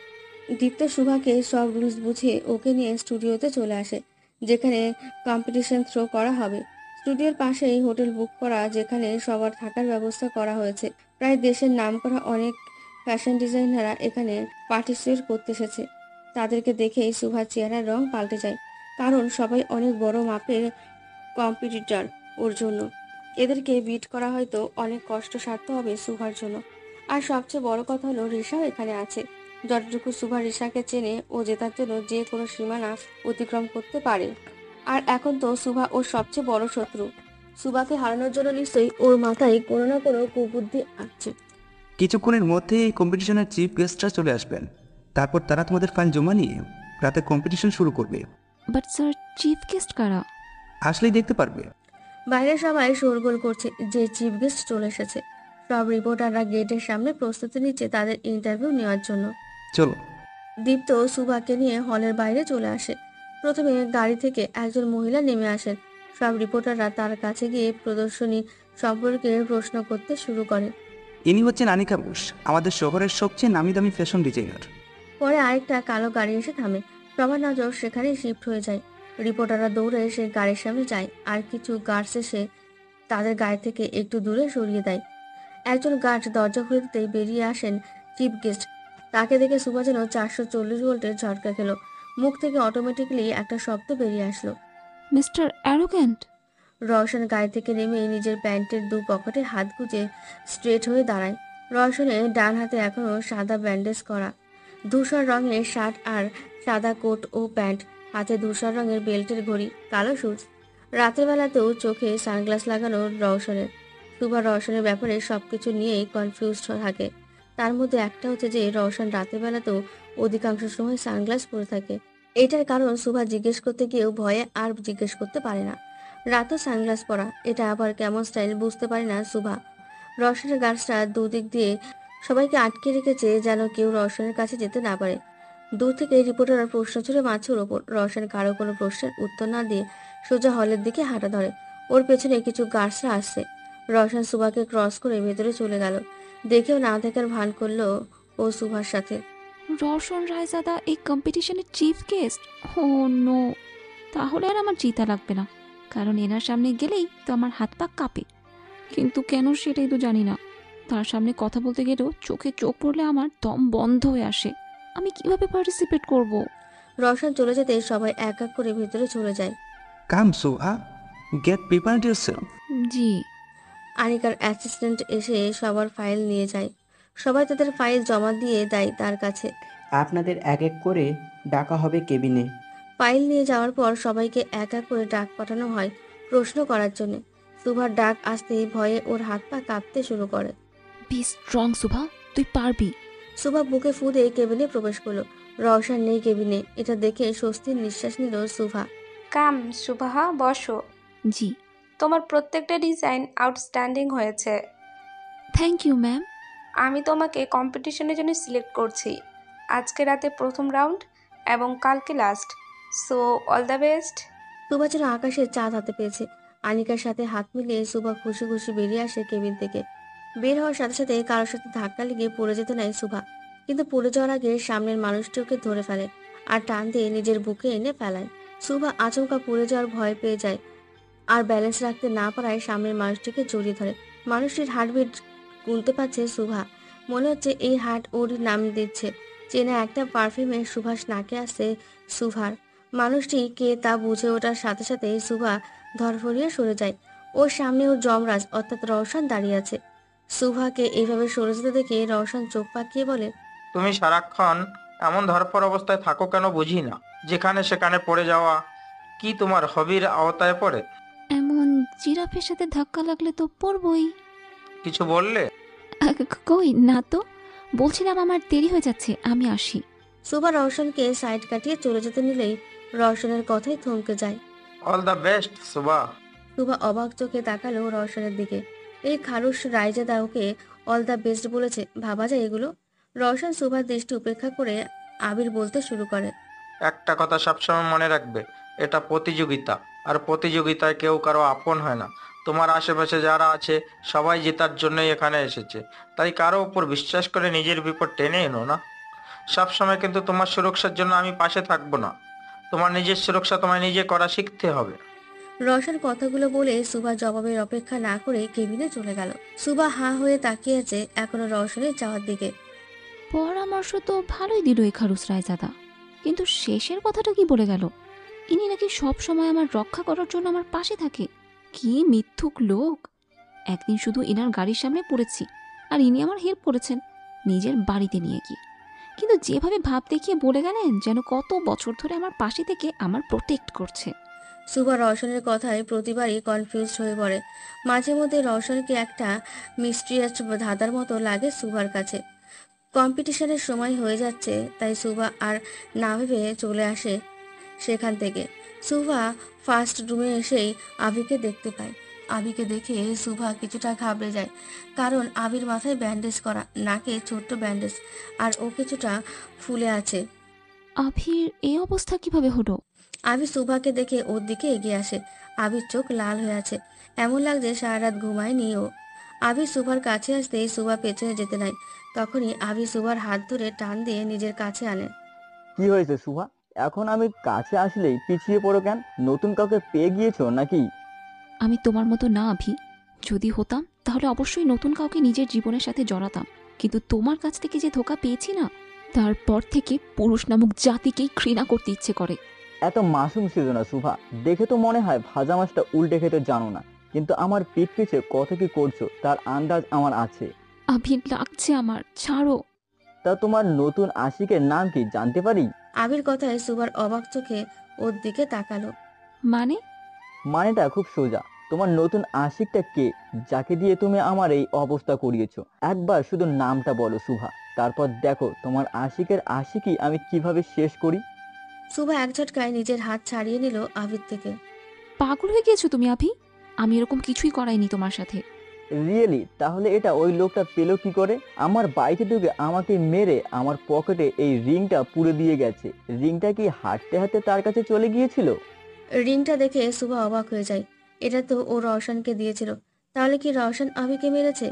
A: দীপ্ত শুভাকে সব রুলস বুঝিয়ে ওকে নিয়ে স্টুডিওতে চলে আসে, যেখানে কম্পিটিশন থ্রো করা হবে। স্টুডিওর পাশেই হোটেল বুক করা, যেখানে সবার থাকার ব্যবস্থা করা হয়েছে। প্রায় দেশের নামকরা অনেক ফ্যাশন ডিজাইনাররা এখানে পার্টিসিপেট করতে এসেছে। তাদেরকে দেখেই শুভার চেহারার রং পাল্টে যায়, কারণ সবাই অনেক বড় মাপের কম্পিটিটর ওর জন্য। এদেরকে বিট করা হয়তো অনেক কষ্ট সারতে হবে শুভার জন্য। আর সবচেয়ে বড় কথা হলো রিশাও এখানে আছে। যতটুকু সুভা রিশাকে চেনে, ও জেতার জন্য যে কোনো সীমানা অতিক্রম করতে পারে। আর এখন তো সুভা ওর সবচেয়ে বড় শত্রু। সুভাকে হারানোর জন্য নিশ্চয়ই ওর মাথায় কোনো না কোনো কুবুদ্ধি আসছে।
J: কিছুক্ষণের মধ্যে এই কম্পিটিশনের চিফ গেস্টরা চলে আসবেন। তারপর তারা তোমাদের ফাইল জমা নিয়ে রাতে কম্পিটিশন শুরু করবে।
B: বাট স্যার, চিফ গেস্ট কারা?
J: আসলেই দেখতে পারবে।
A: বাইরে সবাই শোরগোল করছে যে চিফ গেস্ট চলে এসেছে। সব রিপোর্টাররা গেটের সামনে প্রস্তুতি নিচ্ছে তাদের ইন্টারভিউ নেওয়ার জন্য।
J: চলো।
A: দীপ্ত সুভাকে নিয়ে হলের বাইরে চলে আসে। প্রথমে গাড়ি থেকে একজন মহিলা নেমে আসেন। সব রিপোর্টাররা তার কাছে গিয়ে প্রদর্শনী সম্পর্কে প্রশ্ন করতে শুরু করে।
J: ইনি হচ্ছেন আনিকা বোস, আমাদের শহরের সবচেয়ে নামি দামি ফ্যাশন ডিজাইনার।
A: পরে আরেকটা কালো গাড়ি এসে থামে। সবার নজর সেখানেই শিফট হয়ে যায়। রিপোর্টাররা দৌড়ে সে গাড়ির সামনে যায়, আর কিছু গার্ডস এসে তাদের গাড়ি থেকে একটু দূরে সরিয়ে দেয়। একজন গার্ড দরজা খুলে দিতেই বেরিয়ে আসেন চিফ গেস্ট। তাকে দেখে সুভা যেন 440 ভোল্টের ঝটকা খেলো। মুখ থেকে অটোমেটিক্যালি একটা শব্দ বেরিয়ে আসলো।
B: Mister arrogant.
A: রওশন গাড়ি থেকে নেমে নিজের প্যান্টের দু পকেটে হাত গুজে স্ট্রেট হয়ে দাঁড়ায়। রওশনের ডান হাতে এখনো সাদা ব্যান্ডেজ করা, ধূসর রঙের শার্ট আর সাদা কোট ও প্যান্ট, হাতে ধূসর রঙের বেল্টের ঘড়ি, কালো শুজ। রাতের বেলাতেও চোখে সানগ্লাস লাগানো রওশনের। সুভা রওশনের ব্যাপারে সবকিছু নিয়েই কনফিউজড থাকে। তার মধ্যে একটা হচ্ছে যে রওশন রাতের বেলাতেও অধিকাংশ সময় সানগ্লাস পরে থাকে। এটার কারণ সুভা জিজ্ঞেস করতে গিয়েও ভয়ে আর জিজ্ঞেস করতে পারে না। রাতে সানগ্লাস পরা, এটা আবার কেমন স্টাইল বুঝতে পারে না সুভা। রওশনের গার্ডসরা দুদিক দিয়ে সবাইকে আটকে রেখেছে যেন কেউ রওশনের কাছে যেতে না পারে। দূর থেকে রিপোর্টাররা প্রশ্ন ছুড়ে মারছে ওর ওপর। রওশন কারো কোনো প্রশ্নের উত্তর না দিয়ে সোজা হলের দিকে হাঁটা ধরে। ওর পেছনে কিছু গার্ডসরা আসছে। রওশন সুভাকে ক্রস করে ভেতরে চলে গেল। দেখেও না দেখার ভান করলো ও সুভার সাথে।
B: রওশন রায়জাদা এই কম্পিটিশনের চিফ গেস্ট? ও নো, তাহলে আর আমার জিতা লাগবে না, কারণ এনার সামনে গেলেই তো আমার হাত পা কাঁপে। কিন্তু কেন সেটাই তো জানি না। তার সামনে কথা বলতে গেলেও চোখে চোখ পড়লে আমার দম বন্ধ হয়ে আসে। আমি কিভাবে পার্টিসিপেট করব?
A: রওশন চলে যেতে সবাই এক এক করে ভেতরে চলে যায়।
J: কাম সুহা, গেট প্রিপেয়ার্ড ইয়োরসেলফ।
B: জি।
A: আনিকার অ্যাসিস্ট্যান্ট এসে সবার ফাইল নিয়ে যায়। সবাই তাদের ফাইল জমা দিয়ে দেয় তার কাছে।
L: আপনাদের এক এক করে ডাকা হবে কেবিনে।
A: ফাইল নিয়ে যাওয়ার পর সবাইকে এক এক করে ডাক পাঠানো হয় প্রশ্ন করার জন্য। সুভার ডাক আসতেই ভয়ে ওর হাত পা কাঁপতে শুরু করে।
B: বি স্ট্রং সুভা, তুই পারবি।
A: সুভা বুকে ফু দিয়ে কেবিনে প্রবেশ করলো। রওশন নেই কেবিনে। এটা দেখে স্বস্তির নিঃশ্বাস নিল সুভা।
M: কাম সুবাহা, বসো।
B: জি।
M: তোমার প্রত্যেকটা ডিজাইন আউটস্ট্যান্ডিং হয়েছে।
B: Thank you ma'am.
M: আমি তোমাকে কম্পিটিশনের জন্য সিলেক্ট করছি। আজকে রাতে প্রথম রাউন্ড এবং কালকে last. So all the best.
A: Subha যেন আকাশের চাঁদ হাতে পেয়েছে। আনিকার সাথে হাত মিলিয়ে সুভা খুশি খুশি বেরিয়ে আসে কেবিন থেকে। বের হওয়ার সাথে সাথে কারোর সাথে ধাক্কা লেগে পড়ে যেতে নেয় সুভা, কিন্তু পড়ে যাওয়ার আগে সামনের মানুষটি ওকে ধরে ফেলে আর টান দিয়ে নিজের বুকে এনে ফেলায়। সুভা আচমকা পড়ে যাওয়ার ভয় পেয়ে যায় আর ব্যালেন্স রাখতে না পারায় সামনের মানুষটিকে জড়িয়ে ধরে। মানুষটির হার্টবিট গুনতে পারছে সুভা। মনে হচ্ছে এই হার্ট ওরই নাম দিচ্ছে। চেনা একটা পারফিউমের সুভাষ নাকে আসছে সুভার। মানুষটি কে তা বুঝে ওঠার সাথে সাথে সুভা ধরফরিয়ে সরে যায়। ওর সামনে ওর যমরাজ অর্থাৎ রওশন দাঁড়িয়ে আছে। সুভাকে এইভাবে সরে যেতে দেখে রওশন চোখ পাকিয়ে বলে,
F: তুমি সারাক্ষণ এমন ধরপর অবস্থায় থাকো কেন বুঝি না। যেখানে সেখানে পড়ে যাওয়া কি তোমার হবির আওতায় পড়ে?
B: এমন জিরাফের সাথে ধাক্কা লাগলে তো পড়বই।
F: কিছু বললে?
B: কই না তো, বলছিলাম আমার দেরি হয়ে যাচ্ছে, আমি আসি।
A: সুভা রওশনকে সাইড কাটিয়ে চলে যেতে নিলেই রওশনের কথাই থমকে যায়।
F: All the best Shubha.
A: Shubha অবাক চোখে তাকালো রওশনের দিকে। এই খারুশ রাইজাদা ওকে অল দ্য বেস্ট বলেছে, ভাবা যায় এগুলো? রওশন সুভার দৃষ্টি উপেক্ষা করে আবির বলতে শুরু করে।
F: একটা কথা সবসময় মনে রাখবে, এটা প্রতিযোগিতা, আর প্রতিযোগিতায় কেউ কারো আপন হয় না। তোমার আশেপাশে যারা আছে সবাই জেতার জন্যই এখানে এসেছে, তাই কারো উপর বিশ্বাস করে নিজের বিপদ টেনে এনো না। সবসময় কিন্তু তোমার সুরক্ষার জন্য আমি পাশে থাকবো না। তোমার নিজের সুরক্ষা তোমায় নিজে করা শিখতে হবে।
A: রওশন কথাগুলো বলে সুভা জবাবের অপেক্ষা না করে কেবিনে চলে গেল। সুভা হাঁ হয়ে তাকিয়ে আছে এখনো রওশনের যাওয়ার দিকে।
B: পরামর্শ তো ভালোই দিল এই খারুস রায়জাদা, কিন্তু শেষের কথাটা কি বলে গেল? ইনি নাকি সব সময় আমার রক্ষা করার জন্য আমার পাশে থাকে। কি মিথ্যুক লোক! একদিন শুধু ইনার গাড়ির সামনে পড়েছি আর ইনি আমার হেল্প করেছেন নিজের বাড়িতে নিয়ে গিয়ে। কিন্তু যেভাবে ভাব দেখিয়ে বলে গেলেন যেন কত বছর ধরে আমার পাশে থেকে আমার প্রোটেক্ট করছে।
A: সুভা রওশনের কথায় প্রতিবারই কনফিউজড হয়ে পড়ে। মাঝে মধ্যে রওশনকে একটা মিস্ট্রিয়াস ধাঁধার মতো লাগে সুভার কাছে। কম্পিটিশনের সময় হয়ে যাচ্ছে, তাই সুভা আর না ভেবে চলে আসে সেখান থেকে। সুভা ফার্স্ট রুমে এসেই আবিকে দেখতে পায়। আবিকে দেখে সুভা কিছুটা ঘাবড়ে যায়, কারণ আবির মাথায় ব্যান্ডেজ করা, নাকে ছোট্ট ব্যান্ডেজ, আর ও কিছুটা ফুলে আছে।
B: আভির এই অবস্থা কিভাবে হলো?
A: আবি সুভাকে দেখে ওর দিকে এগিয়ে আসে। আবির চোখ লাল হয়ে আছে, এমন লাগছে সারা রাত ঘুমায়নি ও। আবি সুভার কাছে আসতেই সুভা পেছনে যেতে নাই। তখনই আবি সুভার হাত ধরে টান দিয়ে নিজের কাছে আনে।
D: কি হয়েছে সুভা? এখন আমি কাছে আসলেই পিছিয়ে পড়ো কেন? নতুন কাউকে পেয়ে গিয়েছো নাকি?
B: আমি তোমার মতো না আভি। যদি হতাম তাহলে অবশ্যই নতুন কাউকে নিজের জীবনের সাথে জড়াতাম, কিন্তু তোমার কাছ থেকে যে ধোঁকা পেয়েছি না, তারপর থেকে পুরুষ নামক জাতিকেই ঘৃণা করতে ইচ্ছে করে।
D: এত মাসুম ছিল না শুভা, দেখে তো মনে হয় ভাজা মাছটা উল্টে খেতে জানো না, কিন্তু আমার পিঠ পিছে কত কি করছো তার আন্দাজ আমার আছে।
B: আভি লাগছে আমার, ছাড়ো।
D: তা তোমার নতুন আশিকের নাম কি জানতে পারি?
A: আবির কথায় সুভার অবাক চোখে ওর দিকে তাকালো।
B: মানে?
D: মানেটা খুব সোজা। তোমার নতুন আশিকটা কে, যাকে দিয়ে তুমি আমার এই অবস্থা করিয়েছো? একবার শুধু নামটা বলো শুভা, তারপর দেখো তোমার আশিকের আশিকই আমি কিভাবে শেষ করি।
A: সুভা এক ঝটকায় নিজের হাত ছাড়িয়ে নিল আবির থেকে।
B: পাগল হয়ে গিয়েছো তুমি আভি? আমি এরকম কিছুই করাইনি তোমার সাথে।
D: রিয়েলি? তাহলে এটা ওই লোকটা পেলো কি করে? আমার বাইকে ঢুকে আমাকে মেরে আমার পকেটে এই রিংটা পুরে দিয়ে গেছে। রিংটা কি হাঁটতে হাঁটতে তার কাছে চলে গিয়েছিল?
A: রিংটা দেখে সুভা অবাক হয়ে যায়। এটা তো ও রওশনকে দিয়েছিল। তাহলে কি রওশন আবিকে মেরেছে?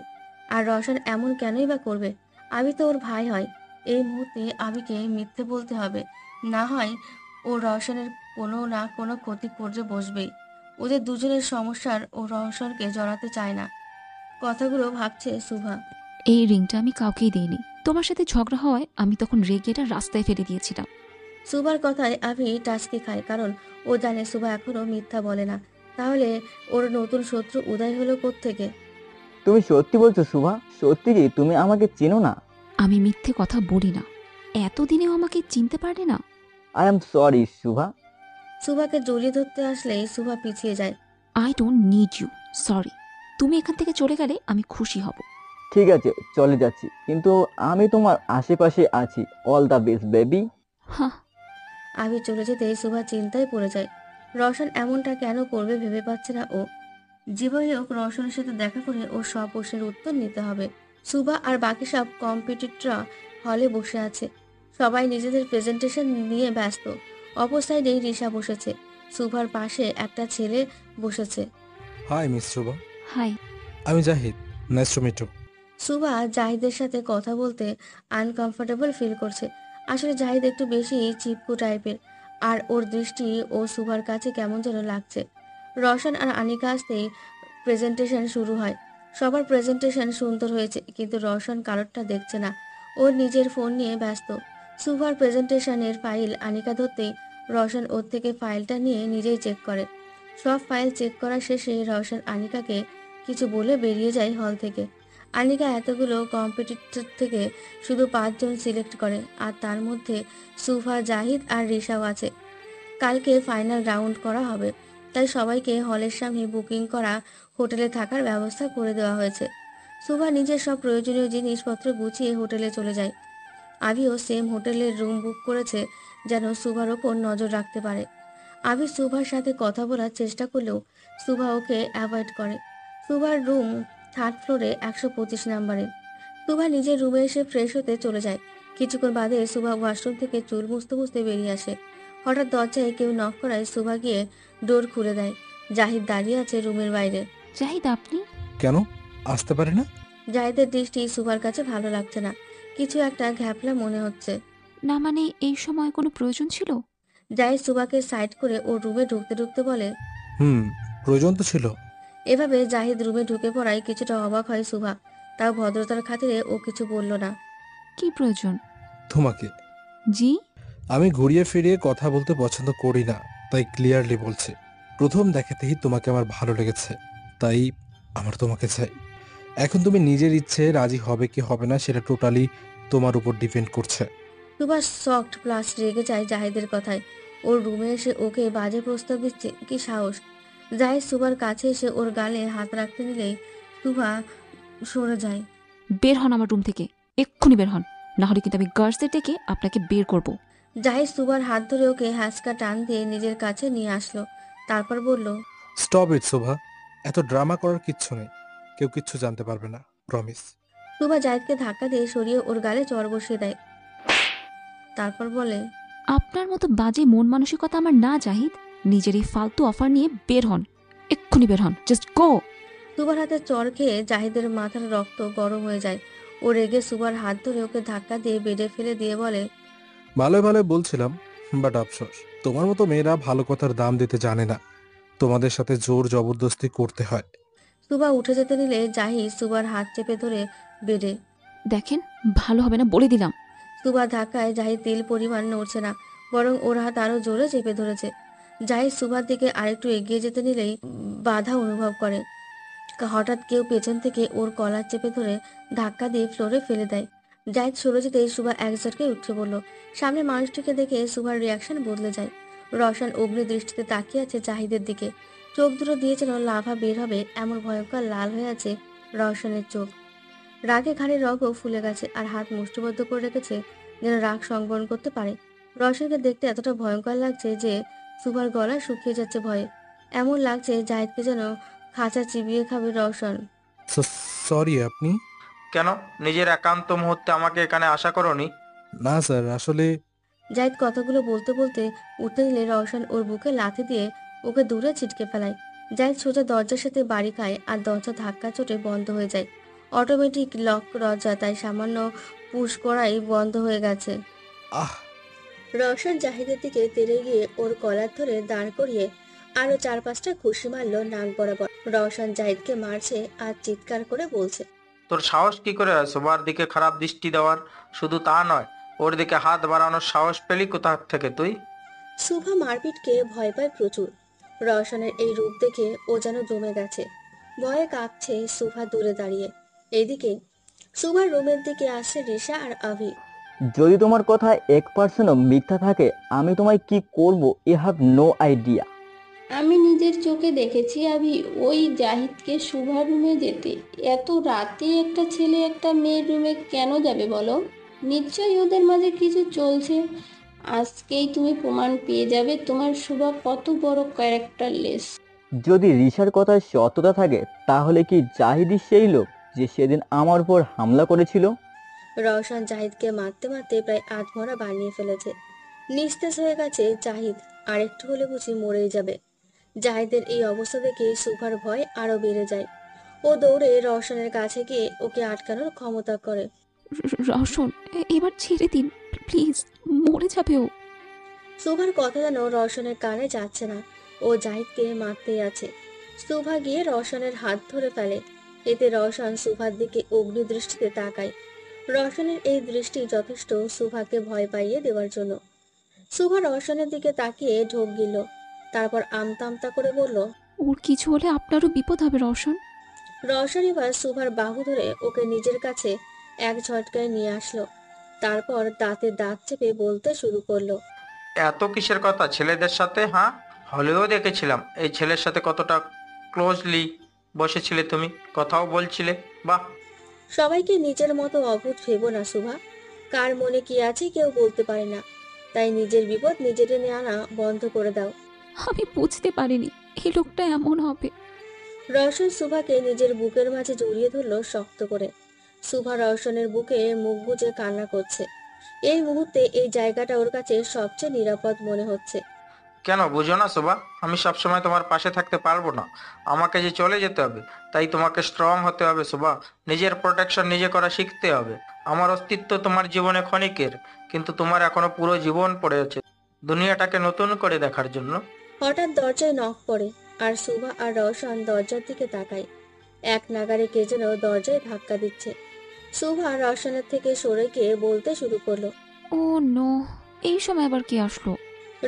A: আর রওশন এমন কেনই বা করবে? আবি তো ওর ভাই হয়। এই মুহূর্তে আবিকে মিথ্যে বলতে হবে, না হয় ও রওশনের কোনো না কোনো ক্ষতি করে বসবেই। ওদের দুজনের সমস্যার ও রওশনকে জড়াতে চায় না। কথাগুলো ভাবছে সুভা।
B: এই রিংটা আমি কাউকেই দিইনি। তোমার সাথে ঝগড়া হওয়ায় আমি তখন রেগে এটা রাস্তায় ফেলে দিয়েছিলাম।
A: সুভার কথায় আভি টাচকি খায়, কারণ ও জানে সুভা এখনো মিথ্যা বলে না। তাহলে ওর নতুন শত্রু উদয় হলো কোত্থেকে?
D: তুমি সত্যি বলছো শুভা? সত্যি কি তুমি আমাকে চেনো না?
B: আমি মিথ্যে কথা বলি না। এতদিনেও আমাকে চিনতে পারলে না?
D: I am sorry Shubha.
A: সুভাকে জড়িয়ে ধরতে আসলেই সুভা পিছিয়ে যায়।
B: I don't need you, sorry. তুমি এখান থেকে চলে গেলে আমি খুশি হব।
D: ঠিক আছে, চলে যাচ্ছি, কিন্তু আমি তোমার আশেপাশে আছি। All the best baby.
B: হ্যাঁ।
A: আভি চলে যেতে সুভা চিন্তায় পড়ে যায়। রওশন এমনটা কেন করবে ভেবে পাচ্ছে না ও। যেভাবে হোক রওশনের সাথে দেখা করে ওর সব প্রশ্নের উত্তর নিতে হবে। সুভা আর বাকি সব কম্পিটিটররা হলে বসে আছে। সবাই নিজেদের প্রেজেন্টেশন নিয়ে ব্যস্ত। অপর সাইডে রিশা বসেছে। সুভার পাশে একটা ছেলে বসেছে।
N: Hi miss Shubha.
B: হাই।
N: আমি Zahid, nice to meet you.
A: Shubha জাহিদের সাথে কথা বলতে আনকমফোর্টেবল ফিল করছে। আসলে জাহিদ একটু বেশি চিপকু টাইপের, আর ওর দৃষ্টি ও সুভার কাছে কেমন যেন লাগছে। রওশন আর আনিকা আসতেই প্রেজেন্টেশন শুরু হয়। সবার প্রেজেন্টেশন সুন্দর হয়েছে, কিন্তু রওশন কারোরটা দেখছে না। ওর নিজের ফোন নিয়ে ব্যস্ত। সুভার প্রেজেন্টেশনের ফাইল আনিকা ধরতেই রওশন ওর থেকে ফাইলটা নিয়ে নিজেই চেক করে। সব ফাইল চেক করা শেষে রওশন আনিকাকে কিছু বলে বেরিয়ে যায় হল থেকে। আনিকা এতগুলো কম্পিটিটর থেকে শুধু 5 জন সিলেক্ট করে, আর তার মধ্যে সুফা, জাহিদ আর রিশাও আছে। কালকে ফাইনাল রাউন্ড করা হবে, তাই সবাইকে হলের সামনে বুকিং করা হোটেলে থাকার ব্যবস্থা করে দেওয়া হয়েছে। সুভা নিজের সব প্রয়োজনীয় জিনিসপত্র গুছিয়ে হোটেলে চলে যায়। আবিও সেম হোটেলের রুম বুক করেছে, যেন সুভার ওপর নজর রাখতে পারে। আবি সুভার সাথে কথা বলার চেষ্টা করলেও সুভা ওকে অ্যাভয়েড করে। সুভার রুম 3rd ফ্লোরে 125 নাম্বারে। সুভা নিজের রুমে এসে ফ্রেশ হতে চলে যায়। কিছুক্ষণ বাদে সুভা ওয়াশরুম থেকে চুল মুছতে মুছতে বেরিয়ে আসে। হঠাৎ দরজায় কেউ নক করায় সুভা গিয়ে ডোর খুলে দেয়। জাহিদ দাঁড়িয়ে আছে রুমের বাইরে।
B: জাহিদ, আপনি?
N: কেন আসতে পারি না?
A: জাহিদের দৃষ্টি সুভার কাছে ভালো লাগছে না। কিছু একটা ঘ্যাপলা মনে হচ্ছে।
B: না মানে, এই সময় কোনো প্রয়োজন ছিল?
A: জাহিদ সুভাকে সাইড করে ওর রুমে ঢুকতে ঢুকতে বলে,
N: প্রয়োজন তো ছিল।
A: এভাবে জাহিদ রুমে ঢুকে পড়ায় কিছুটা অবাক হয় সুভা। তাও ভদ্রতার খাতিরে ও কিছু বলল না।
B: কি প্রয়োজন?
N: তোমাকে।
B: জি?
N: আমি ঘুরিয়ে ফিরিয়ে কথা বলতে পছন্দ করি না, তাই ক্লিয়ারলি বলছি। প্রথম দেখাতেই তোমাকে আমার ভালো লেগেছে, তাই আমার তোমাকে চাই। এখন তুমি নিজের ইচ্ছে রাজি হবে কি হবে না সেটা টোটালি তোমার উপর ডিপেন্ড করছে।
A: সুভা শকড প্লাস রেগে যায় জাহিদের কথায়। ওর রুমে এসে ওকে বাজে প্রস্তাব দিচ্ছে, কি সাহস! জাহিদ সুভার কাছে এসে ওর গালে হাত রাখতে নিলেই সুভা সরে যায়।
B: বের হন আমার রুম থেকে, এক্ষুনি বের হন, না হলে কিন্তু আমি গার্ডসদের ডেকে আপনাকে বের করব।
A: জাহিদ সুভার হাত ধরে ওকে হ্যাঁচকা টান দিয়ে নিজের কাছে নিয়ে আসলো। তারপর বলল,
N: স্টপ ইট শোভা, এত ড্রামা করার কিচ্ছু নেই। কেউ কিচ্ছু জানতে পারবে না, প্রমিস।
A: সুভা জাহিদকে ধাক্কা দিয়ে সরিয়ে ওর গালে চড় বসিয়ে দেয়। তারপর বলে,
B: আপনার মতো বাজে মন মানসিকতা আমার না জাহিদ। নিজের এই ফালতু অফার নিয়ে বের হন, এক্ষুনি বের হন, জাস্ট গো।
A: সুভার হাতে চড় খেয়ে জাহিদের মাথার রক্ত গরম হয়ে যায়। ও রেগে সুভার হাত ধরে ওকে ধাক্কা দিয়ে বেডে ফেলে দিয়ে বলে,
N: ভালো ভালো বলছিলাম, বাট আফসোস, তোমার মতো মেয়েরা ভালো কথার দাম দিতে জানে না, তোমাদের সাথে জোর জবরদস্তি করতে হয়।
A: সুভা উঠে যেতে নিলে জাহিদ সুভার হাত চেপে ধরে বেডে।
B: দেখেন, ভালো হবে না বলে দিলাম।
A: সুভা ধাক্কায় জাহিদ তিল পরিমাণ নড়ছে না, বরং ওর হাত আরো জোরে চেপে ধরেছে। জাহিদ সুভার দিকে আরেকটু এগিয়ে যেতে নিলেই বাধা অনুভব করে। হঠাৎ কেউ পেছন থেকে ওর কলার চেপে ধরে ধাক্কা দিয়ে ফ্লোরে ফেলে দেয়। জাহিদ সরে যেতেই সুভা এক ঝটকে উঠে পড়ল। সামনে মানুষটিকে দেখে সুভার রিয়াকশন বদলে যায়। রওশন অগ্নি দৃষ্টিতে তাকিয়ে আছে জাহিদের দিকে। চোখ দুটো দিয়ে যেন লাভা বের হবে এমন ভয়ঙ্কর লাল হয়ে আছে রওশনের চোখ। রাগে ঘাড়ের রগও ফুলে গেছে আর হাত মুষ্টিবদ্ধ করে রেখেছে, যেন রাগ সংবরণ করতে পারে। রওশনকে দেখতে এতটা ভয়ঙ্কর লাগছে যে সুভার গলা শুকিয়ে যাচ্ছে ভয়ে। এমন লাগছে জাহিদকে যেন খাঁচা চিবিয়ে খাবে রওশন।
N: সরি আপনি।
F: কেন, নিজের একান্ত মুহূর্তে আমাকে এখানে আশা করোনি?
N: না স্যার, আসলে
A: জাহিদ কথাগুলো বলতে বলতে উঠতে নিলে রওশন ওর বুকে লাথি দিয়ে ওকে দূরে ছিটকে ফেলায়। জাহিদ সোজা দরজার সাথে বাড়ি খায় আর দরজা ধাক্কা চোটে বন্ধ হয়ে যায়। অটোমেটিক লক দরজা, তাই সামান্য পুশ করাই বন্ধ হয়ে গেছে।
N: আহ
A: রওশন জাহিদের দিকে তেড়ে গিয়ে ওর কলার ধরে দাঁড় করিয়ে আরো 4-5টা ঘুষি মারলো নাক বরাবর। রওশন জাহিদকে মারছে আর চিৎকার করে বলছে,
F: তোর সাহস কি করে হয় সবার দিকে খারাপ দৃষ্টি দেওয়ার? শুধু তা নয়, ওর দিকে হাত বাড়ানোর সাহস পেলি কোথা থেকে তুই?
A: সুভা মারপিটকে ভয় পায় প্রচুর। রওশনের এই রূপ দেখে ও যেন জমে গেছে, ভয়ে কাঁপছে সুভা দূরে দাঁড়িয়ে। এদিকে সুভার রুমের দিকে আসছে রিশা আর আভি।
D: যদি তোমার কথা 1%ও মিথ্যা থাকে, আমি তোমায় কি করব ইউ হ্যাভ নো আইডিয়া।
E: আমি নিজের চোখে দেখেছি আমি ওই জাহিদকে সুভার রুমে যেতে। এত রাতে একটা ছেলে একটা মেয়ের রুমে কেন যাবে বলো? নিশ্চয়ই ওদের মাঝে কিছু চলছে। আজকেই তুমি প্রমাণ পেয়ে যাবে তোমার সুভা কত বড় ক্যারেক্টারলেস।
D: যদি রিশার কথায় সত্যতা থাকে, তাহলে কি জাহিদই সেই লোক যে সেদিন আমার উপর হামলা করেছিল?
A: রওশন জাহিদকে মারতে মারতে প্রায় আধমরা বানিয়ে ফেলেছে। নিস্তেজ হয়ে গেছে জাহিদ, আর একটু হলে বুঝি মরেই যাবে। জাহিদের এই অবস্থা দেখে সুভার ভয় আরো বেড়ে যায়। ও দৌড়ে রওশনের কাছে গিয়ে ওকে আটকানোর ক্ষমতা করে।
B: রওশন, এবার ছেড়ে দিন প্লিজ, মরে যাবে ও।
A: সুভার কথা যেন রওশনের কানে যাচ্ছে না। ও জাহিদকে মারতেই আছে। সুভা গিয়ে রওশনের হাত ধরে ফেলে। এতে রওশন সুভার দিকে অগ্নি দৃষ্টিতে তাকায়। রওশনের এই দৃষ্টি যথেষ্ট সুভাকে ভয় পাইয়ে দেওয়ার জন্য। সুভা রওশনের দিকে তাকিয়ে ঢোক গিল, তারপর আমতা আমতা করে বলল,
B: ওর কিছু হলে আপনারও বিপদ হবে রওশন।
A: রওশন এবার সুভার বাহু ধরে ওকে নিজের কাছে এক ঝটকায় নিয়ে আসলো। তারপর দাঁতে দাঁত চেপে বলতে শুরু করলো,
F: এত কিসের কথা ছেলেদের সাথে? হ্যাঁ, হলেও দেখেছিলাম এই ছেলের সাথে কতটা ক্লোজলি বসেছিলে তুমি, কথাও বলছিলে। বাহ!
A: সবাইকে নিজের মতো অভূত ভেবো না সুভা। কার মনে কি আছে কেউ বলতে পারে না, তাই নিজের বিপদ নিজের টেনে আনা বন্ধ করে দাও।
B: আমি বুঝতে পারিনি এই লোকটা এমন হবে।
A: রওশন সুভাকে নিজের বুকের মাঝে জড়িয়ে ধরলো শক্ত করে। সুভা রওশনের বুকে মুখ গুজে কান্না করছে। এই মুহূর্তে এই জায়গাটা ওর কাছে সবচেয়ে নিরাপদ মনে হচ্ছে।
F: কেন বুঝো না শোভা, আমি সবসময় তোমার পাশে থাকতে পারবো না, আমাকে যে চলে যেতে হবে। তাই তোমাকে স্ট্রং হতে হবে শোভা, নিজের প্রোটেকশন নিজে করা শিখতে হবে। আমার অস্তিত্ব তোমার জীবনে ক্ষণিকের, কিন্তু তোমার এখনো পুরো জীবন পড়ে আছে দুনিয়াটাকে নতুন করে দেখার জন্য।
A: হঠাৎ দরজায় নক পড়ে আর সুভা আর রওশন দরজার দিকে তাকায়। এক নাগারে কে যেন দরজায় ধাক্কা দিচ্ছে। সুভা রওশনের থেকে সরে গিয়ে বলতে শুরু করলো,
B: ও নো, এই সময় আবার কে আসলো?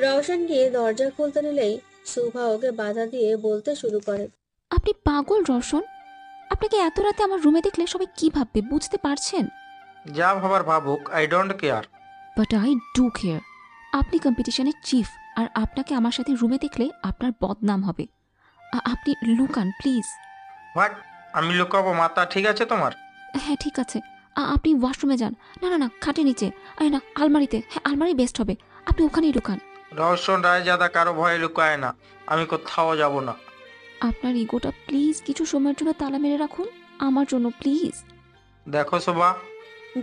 A: রওশন গিয়ে দরজা খুলতে নিলেই সুভা ওকে বাধা দিয়ে বলতে শুরু করে,
B: আপনি পাগল রওশন? আপনাকে এত রাতে আমার রুমে দেখলে সবাই কি ভাববে বুঝতে পারছেন?
F: যা ভাবার ভাবুক, I don't care.
B: But I do care. আপনি কম্পিটিশনের চিফ, আর আপনাকে আমার সাথে রুমে দেখলে আপনার বদনাম হবে। আপনি লুকান প্লিজ।
F: হোয়াট? আমি লুকাবো? মাথা ঠিক আছে তোমার?
B: হ্যাঁ ঠিক আছে, আপনি ওয়াশরুমে যান। না না না, খাটে নিচে, আরে না আলমারিতে। হ্যাঁ আলমারি বেস্ট হবে, আপনি ওখানেই লুকান।
F: রওশন রায়জাদা কারো ভয়ে লুকায় না, আমি কোথাও যাব না।
B: আপনার ইগোটা প্লিজ কিছু সময়ের জন্য তালা মেরে রাখুন, আমার জন্য প্লিজ।
F: দেখো শোভা,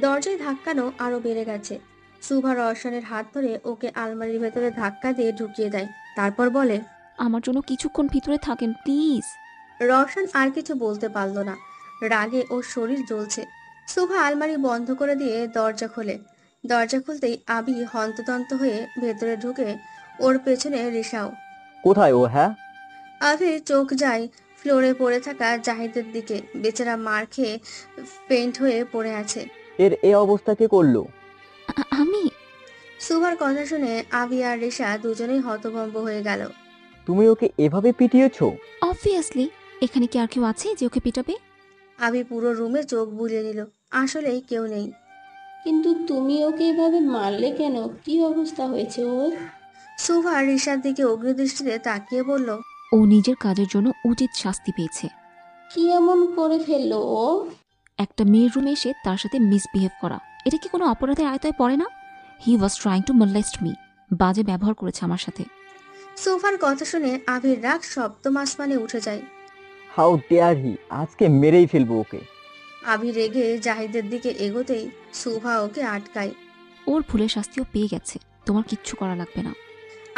A: দরজায় ধাক্কানো আরো বেড়ে গেছে। সুভা রওশনের হাত ধরে ওকে আলমারির ভেতরে ধাক্কা দিয়ে ঢুকিয়ে দেয়, তারপর বলে,
B: আমার জন্য কিছুক্ষণ ভিতরে থাকেন প্লিজ।
A: রওশন আর কিছু বলতে পারল না, রাগে ওর শরীর জ্বলছে। সুভা আলমারি বন্ধ করে দিয়ে দরজা খোলে। দরজা খুলতেই আবি হন্তদন্ত হয়ে ভেতরে ঢুকে ওর পেছনে রিসাও।
D: কোথায় ও? হ্যাঁ,
A: আবির চোখ যায় ফ্লোরে পড়ে থাকা জাহিদের দিকে। বেচারা মার খেয়ে পেন্ট হয়ে পড়ে আছে।
D: এর এই অবস্থা কে করলো?
B: আমি।
A: সুভার কথা শুনে আবি আর রিসা দুজনেই হতভম্ব হয়ে গেল।
D: তুমি ওকে এভাবে পিটিয়েছো?
B: অবভিয়াসলি। এখানে কি আর কেউ আছে যে ওকে পিটাবে?
A: আবি পুরো রুমে চোখ বুলিয়ে নিল। আসলেই কেউ নেই।
E: কিন্তু তুমি ওকে এভাবে মারলে কেন? কি অবস্থা হয়েছে ওর?
A: সুভা রিসার দিকে অগ্নিদৃষ্টিতে তাকিয়ে বলল,
B: ও নিজের কাজের জন্য উচিত শাস্তি পেয়েছে।
E: কি এমন করে ফেললো ও?
B: একটা মেয়ের রুমে এসে তার সাথে মিসবিহেভ করা, এটা কি কোনো অপরাধের আয়তায় পড়ে না? He was trying to molest me. বাজে ব্যবহার করেছে আমার সাথে।
A: সুভার কথা শুনে আবির রাগ সপ্তম আসমানে উঠে যায়।
D: How dare he! আজকে মেরেই ফেলবো ওকে।
A: আবির রেগে জাহিদের দিকে এগোতেই সুভা ওকে আটকায়।
B: ওর ভুলের শাস্তিও পেয়ে গেছে, তোমার কিচ্ছু করা লাগবে না।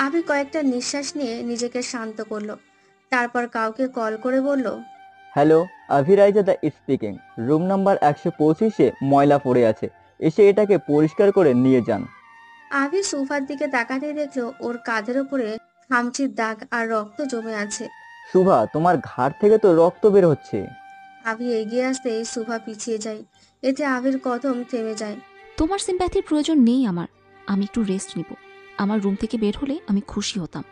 A: আবির কয়েকটা নিঃশ্বাস নিয়ে নিজেকে শান্ত করলো। তারপর কাউকে কল করে বলল,
D: হ্যালো, অভিরাইজা দা স্পিকিং। রুম নাম্বার 125-এ ময়লা পড়ে আছে, এসে এটাকে পরিষ্কার করে নিয়ে যান।
A: আবির সুভার দিকে তাকাতেই দেখলো ওর কাঁধের ওপরে খামচির দাগ আর রক্ত জমে আছে।
D: সুভা, তোমার ঘাড় থেকে তো রক্ত বের হচ্ছে।
A: আবি এগিয়ে আসতেই সুভা পিছিয়ে যায়। এতে আবির কদম থেমে যায়।
B: তোমার সিম্প্যাথির প্রয়োজন নেই আমার। আমি একটু রেস্ট নিব। আমার রুম থেকে বের হলে আমি খুশি হতাম।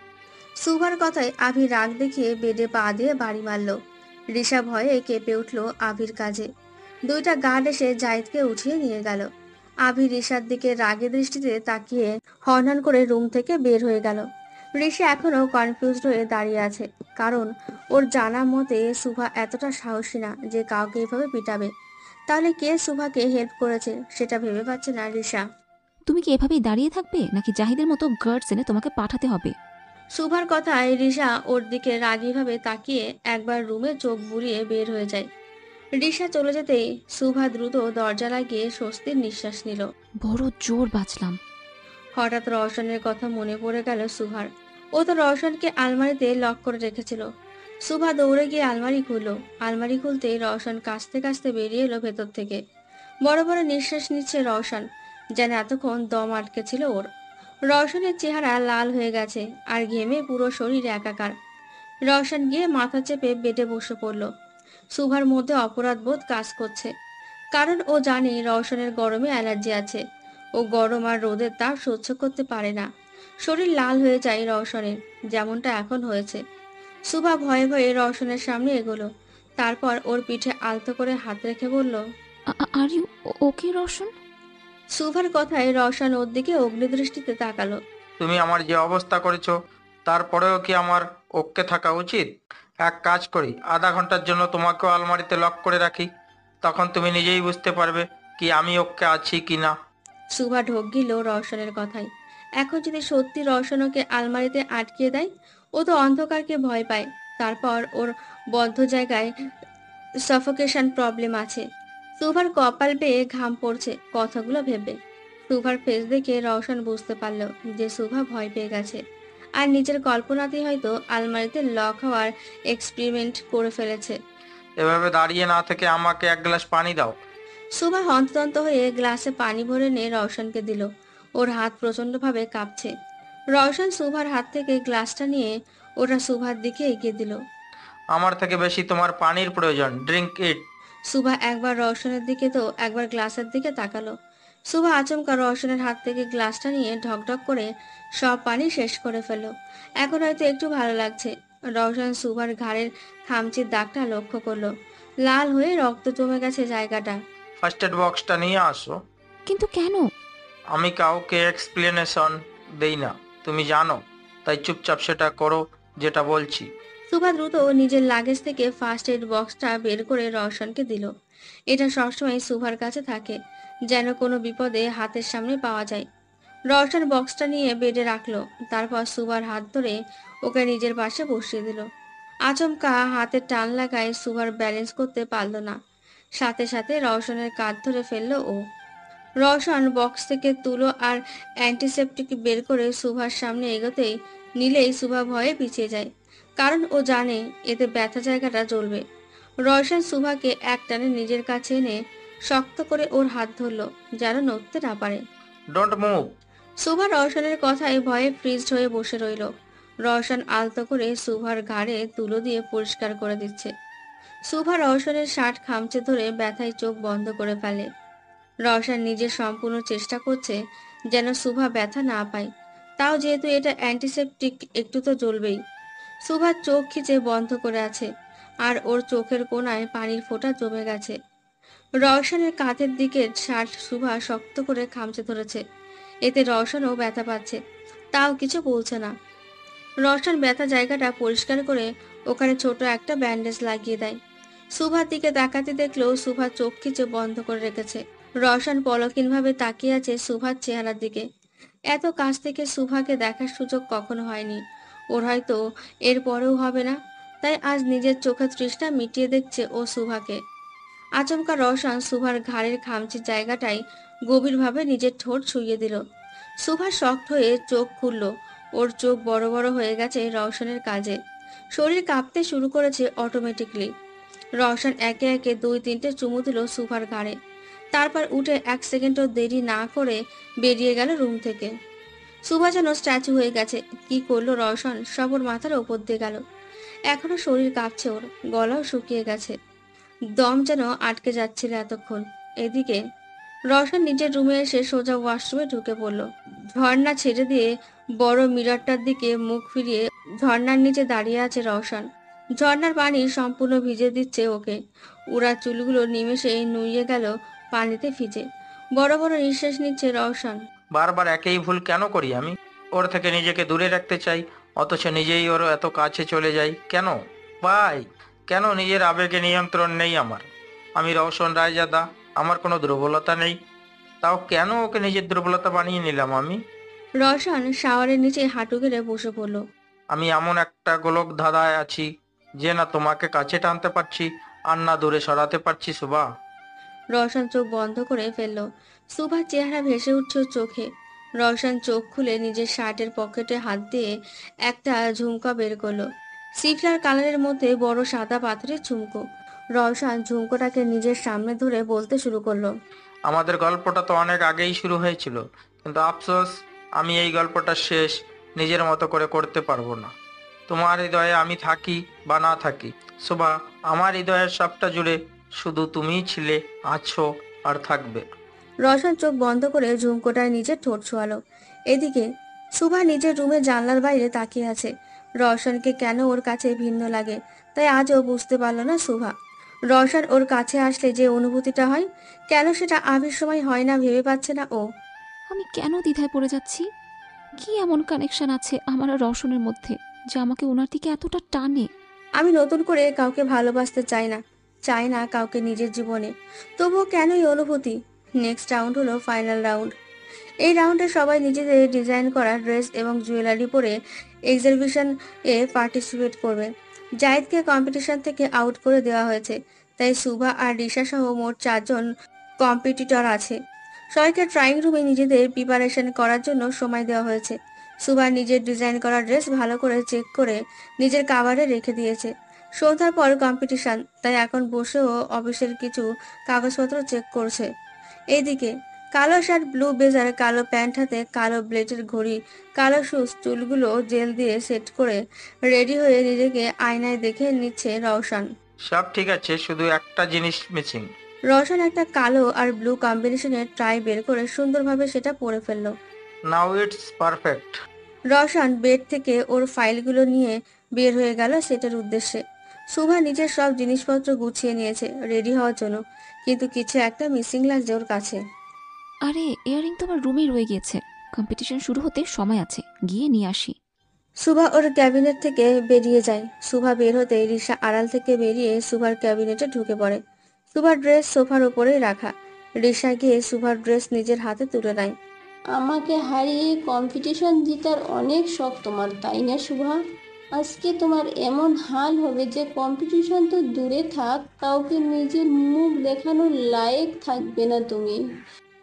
A: সুভার কথায় আবির রাগ দেখিয়ে বেডে পা দিয়ে বাড়ি মারল। রিসা ভয়ে কেঁপে উঠল আবির কাজে। দুইটা গার্ড এসে জাহিদকে উঠিয়ে নিয়ে গেল। আবির রিসার দিকে রাগে দৃষ্টিতে তাকিয়ে হনহন করে রুম থেকে বের হয়ে গেল। রিসা এখনো কনফিউজড হয়ে দাঁড়িয়ে আছে, কারণ ওর জানা মতে সুভা এতটা সাহসী না যে কাউকে এভাবে পিটাবে। তাহলে কে সুভাকে হেল্প করেছে সেটা ভেবে পাচ্ছে না রিসা।
B: তুমি কি এভাবেই দাঁড়িয়ে থাকবে, নাকি জাহিদের মতো গার্ডস এনে তোমাকে পাঠাতে হবে?
A: সুভার কথায় রিসা ওর দিকে রাগীভাবে তাকিয়ে একবার রুমে চোখ বুলিয়ে বের হয়ে যায়। রিসা চলে যেতেই সুভা দ্রুত দরজা লাগিয়ে স্বস্তির নিঃশ্বাস নিল।
B: বড় জোর বাঁচলাম।
A: হঠাৎ রওশনের কথা মনে পড়ে গেল সুভার। ও তো রওশনকে আলমারিতে লক করে রেখেছিল। সুভা দৌড়ে গিয়ে আলমারি খুলল। আলমারি খুলতেই রওশন কাঁচতে কাঁচতে বেরিয়ে এলো ভেতর থেকে। বড় বড় নিঃশ্বাস নিচ্ছে রওশন, যেন এতক্ষণ দম আটকে ছিল ওর। রওশনের চেহারা লাল হয়ে গেছে আর ঘেমে পুরো শরীর একাকার। রওশন গিয়ে মাথা চেপে বেডে বসে পড়ল। সুভার মধ্যে অপরাধ বোধ কাজ করছে, কারণ ও জানে রওশনের গরমে অ্যালার্জি আছে। ও গরম আর রোদের তাপ সহ্য করতে পারে না। শরীর লাল হয়ে যায় রওশনের, যেমনটা এখন হয়েছে। সুভা ভয়ে ভয়ে রওশনের সামনে এগোলো। তারপর ওর পিঠে আলতো করে হাত রেখে বলল,
B: আর ইউ ওকে রওশন?
A: সুভার কথায় রওশন ওর দিকে অগ্নিদৃষ্টিতে তাকালো।
F: তুমি আমার যে অবস্থা করেছো, তারপরেও কি আমার ওকে থাকা উচিত? এক কাজ করি, আধা ঘন্টার জন্য তোমাকেও আলমারিতে লক করে রাখি, তখন তুমি নিজেই বুঝতে পারবে কি আমি ওকে আছি কি না।
A: সুভা ঢোক গিল রওশনের কথায়। এখন যদি সত্যি রওশন ওকে আলমারিতে আটকিয়ে দেয়, ও তো অন্ধকারকে ভয় পায়। তারপর ওর বদ্ধ জায়গায় সাফোকেশন প্রবলেম আছে। সুভার কপাল বেয়ে ঘাম পড়ছে কথাগুলো ভেবে। সুভার ফেস দেখে রওশন বুঝতে পারল যে সুভা ভয় পেয়ে গেছে আর নিজের কল্পনাতেই হয়তো আলমারিতে লক হওয়ার এক্সপেরিমেন্ট করে ফেলেছে।
F: এভাবে দাঁড়িয়ে না থেকে আমাকে এক গ্লাস পানি দাও।
A: সুভা হন্তদন্ত হয়ে গ্লাসে পানি ভরে নিয়ে রওশনকে দিল। ওর হাত প্রচন্ডভাবে কাঁপছে। রওশন সুভার হাত থেকে গ্লাসটা নিয়ে ওটা সুভার দিকে এগিয়ে দিল।
F: আমার থেকে বেশি তোমার পানির প্রয়োজন, ড্রিঙ্ক ইট।
A: সুভা একবার রওশনের দিকে তো একবার গ্লাসের দিকে তাকালো। সুভা আচমকা রওশনের হাত থেকে গ্লাসটা নিয়ে ঢকঢক করে সব পানি শেষ করে ফেলল। এখন হয়তো একটু ভালো লাগছে। রওশন সুভার ঘাড়ের খামচির দাগটা লক্ষ্য করলো। লাল হয়ে রক্ত জমে গেছে জায়গাটা।
F: ফার্স্ট এড বক্সটা নিয়ে আসো।
B: কিন্তু কেন?
F: আমি কাউকে এক্সপ্লেনেশন দেই না, তুমি জানো, তাই চুপচাপ সেটা করো যেটা বলছি।
A: সুভা দ্রুত নিজের লাগেজ থেকে ফার্স্ট এড বক্সটা বের করে রওশনকে দিল। এটা সবসময় সুভার কাছে থাকে, যেন কোনো বিপদে হাতের সামনে পাওয়া যায়। রওশন বক্সটা নিয়ে বেডে রাখলো। তারপর সুভার হাত ধরে ওকে নিজের পাশে বসিয়ে দিল। আচমকা হাতের টান লাগায় সুভার ব্যালেন্স করতে পারল না। সাথে সাথে রওশনের কাঁধ ধরে ফেললো ও। রওশন বক্স থেকে তুলো আর অ্যান্টিসেপটিক বের করে সুভার সামনে এগোতেই নিলেই সুভা ভয়ে পিছিয়ে যায়, কারণ ও জানে এতে ব্যথা জায়গাটা জ্বলবে। রওশন সুভাকে একটানে নিজের কাছে এনে শক্ত করে ওর হাত ধরল, যেন নড়তে না পারে।
F: Don't move.
A: সুভা রওশনের কথায় ভয়ে ফ্রিজড হয়ে বসে রইল। রওশন আলতো করে সুভার ঘাড়ে তুলো দিয়ে পরিষ্কার করে দিচ্ছে। সুভা রওশনের শার্ট খামচে ধরে ব্যথায় চোখ বন্ধ করে ফেলে। রওশন নিজের সম্পূর্ণ চেষ্টা করছে যেন সুভা ব্যথা না পায়, তাও যেহেতু এটা অ্যান্টিসেপটিক একটু তো জ্বলবেই। সুভা চোখ খিচে বন্ধ করে আছে, আর ওর চোখের কোণায় পানির ফোঁটা জমে গেছে। রওশনের কাঁধের দিকের শার্ট সুভা শক্ত করে খামচে ধরেছে, এতে রওশনও ব্যথা পাচ্ছে, তাও কিছু বলছে না। রওশন ব্যথা জায়গাটা পরিষ্কার করে ওখানে ছোট একটা ব্যান্ডেজ লাগিয়ে দেয়। সুভার দিকে তাকাতে দেখলেও সুভা চোখ খিচে বন্ধ করে রেখেছে। রওশন পলকহীনভাবে তাকিয়ে আছে সুভার চেহারার দিকে। এত কাছ থেকে সুভাকে দেখার সুযোগ কখনো হয়নি ওর, হয়তো এর পরেও হবে না, তাই আজ নিজের চোখের তৃষ্ণা মিটিয়ে দেখছে ও সুভাকে। আচমকা রওশন সুভার ঘাড়ের খামচির জায়গাটায় গভীরভাবে নিজের ঠোঁট ছুঁয়ে দিল। সুভা শক্ত হয়ে চোখ খুলল, ওর চোখ বড় বড় হয়ে গেছে রওশনের কাজে। শরীর কাঁপতে শুরু করেছে অটোমেটিকলি। রওশন একে একে 2-3টে চুমু দিল সুভার ঘাড়ে, তারপর উঠে 1 সেকেন্ডও দেরি না করে বেরিয়ে গেল রুম থেকে। সুভা যেন স্ট্যাচু হয়ে গেছে। কি করলো রওশন, সব ওর মাথার ওপর দিয়ে গেল। এখনো শরীর কাঁপছে ওর, গলাও শুকিয়ে গেছে, দম যেন আটকে যাচ্ছিল এতক্ষণ। এদিকে রওশন নিজের রুমে এসে সোজা ওয়াশরুমে ঢুকে পড়ল। ঝর্ণা ছেড়ে দিয়ে বড় মিররটার দিকে মুখ ফিরিয়ে ঝর্ণার নিচে দাঁড়িয়ে আছে রওশন। ঝর্ণার পানি সম্পূর্ণ ভিজে দিচ্ছে ওকে। উড়া চুলগুলো নিমেষে নুয়ে গেল পানিতে ভিজে। বড় বড় নিঃশ্বাস নিচ্ছে রওশন।
F: বারবার একই ভুল কেন করি আমি? ওর থেকে নিজেকে দূরে রাখতে চাই, অথচ নিজেই ওর এত কাছে চলে যাই কেন? ভাই, কেন নিজের আবেগে নিয়ন্ত্রণ নেই আমার? আমি রওশন রায়জাদা, আমার কোনো দুর্বলতা নেই, তাও কেন ওকে নিজের দুর্বলতা বানিয়ে নিলাম আমি?
A: রওশন শাওয়ারের নিচে হাঁটু গেড়ে বসে পড়ল।
F: আমি এমন একটা গোলক ধাঁধায় আছি যে না তোমাকে কাছে টানতে পারছি আর না দূরে সরাতে পারছি সুভা।
A: রওশন চোখ বন্ধ করে ফেলল। সুভার চেহারা ভেসে উঠছে ওর চোখে। রওশন চোখ খুলে নিজের শার্টের পকেটে হাত দিয়ে একটা ঝুমকা বের করলো। সিফলার কালারের মধ্যে বড় সাদা পাথরের ঝুমকো। রওশন ঝুমকোটাকে নিজের সামনে ধরে বলতে শুরু করলো।
F: আমাদের গল্পটা তো অনেক আগেই শুরু হয়েছিল, কিন্তু আফসোস আমি এই গল্পটা শেষ নিজের মতো করে করতে পারবো না। তোমার হৃদয়ে আমি থাকি বা না থাকি শোভা, আমার হৃদয়ের সবটা জুড়ে শুধু তুমিই ছিলে, আছো আর থাকবে।
A: রওশন চোখ বন্ধ করে ঝুমকোটায় নিজের ঠোঁট ছোঁয়ালো। এদিকে সুভা নিজের রুমে জানলার বাইরে তাকিয়ে আছে। রওশনকে কেন ওর কাছে ভিন্ন লাগে তাই আজও বুঝতে পারল না সুভা। রওশন ওর কাছে আসলে যে অনুভূতিটা হয়, কেন সেটা আবির সময় হয় না ভেবে পাচ্ছে না ও।
B: আমি কেন দ্বিধায় পড়ে যাচ্ছি? কি এমন কানেকশন আছে আমার আর রওশনের মধ্যে যে আমাকে ওনার দিকে এতটা টানে?
A: আমি নতুন করে কাউকে ভালোবাসতে চাই না কাউকে নিজের জীবনে, তবুও কেন এই অনুভূতি? নেক্সট রাউন্ড হলো ফাইনাল রাউন্ড। এই রাউন্ডে সবাই নিজেদের ডিজাইন করা ড্রেস এবং জুয়েলারি পরে এক্সিবিশন পার্টিসিপেট করবে। জাহিদকে কম্পিটিশন থেকে আউট করে দেওয়া হয়েছে, তাই সুভা আর রিশা সহ মোট 4 জন কম্পিটিটর আছে। সবাইকে ড্রয়িং রুমে নিজেদের প্রিপারেশন করার জন্য সময় দেওয়া হয়েছে। সুভা নিজের ডিজাইন করা ড্রেস ভালো করে চেক করে নিজের কাভারে রেখে দিয়েছে। সন্ধ্যার পর কম্পিটিশন, তাই এখন বসেও অফিসের কিছু কাগজপত্র চেক করছে। এইদিকে কালো শার্ট, ব্লু ব্লেজার, কালো প্যান্ট হাতে, কালো ব্লেডের ঘড়ি, কালো শুজ, চুলগুলো জেল দিয়ে সেট করে রেডি হয়ে নিজেকে আয়নায় দেখে নিচ্ছে রওশন।
F: সব ঠিক আছে, শুধু একটা জিনিস মিসিং।
A: রওশন একটা কালো আর ব্লু কম্বিনেশনের ট্রাই বের করে সুন্দরভাবে সেটা পরে ফেললো।
F: Now it's perfect.
A: Roshan bed থেকে ওর ফাইলগুলো নিয়ে বের হয়ে গেল সেটের উদ্দেশ্যে। সুভা নিজের সব জিনিসপত্র গুছিয়ে নিয়েছে রেডি হওয়ার জন্য, কিন্তু কিছু একটা মিসিং লাগছে ওর কাছে।
B: আরে ইয়ারিং তো আমার রুমেই রয়ে গিয়েছে। কম্পিটিশন শুরু হতে সময় আছে, গিয়ে নিয়ে আসি।
A: সুভা ওর ক্যাবিনেট থেকে বেরিয়ে যায়। সুভা বের হতে রিশা আড়াল থেকে বেরিয়ে সুভার ক্যাবিনেটে ঢুকে পড়ে। সুভার ড্রেস সোফার উপরেই রাখা। রিশা গিয়ে সুভার ড্রেস নিজের হাতে তুলে নেয়।
E: আমাকে হারিয়ে কম্পিটিশন জিতার অনেক শখ তোমার, তাই না শুভা? আজকে তোমার এমন হাল হবে যে কম্পিটিশন তো দূরে থাক, কাউকে নিজের মুখ দেখানোর লায়েক থাকবে না তুমি।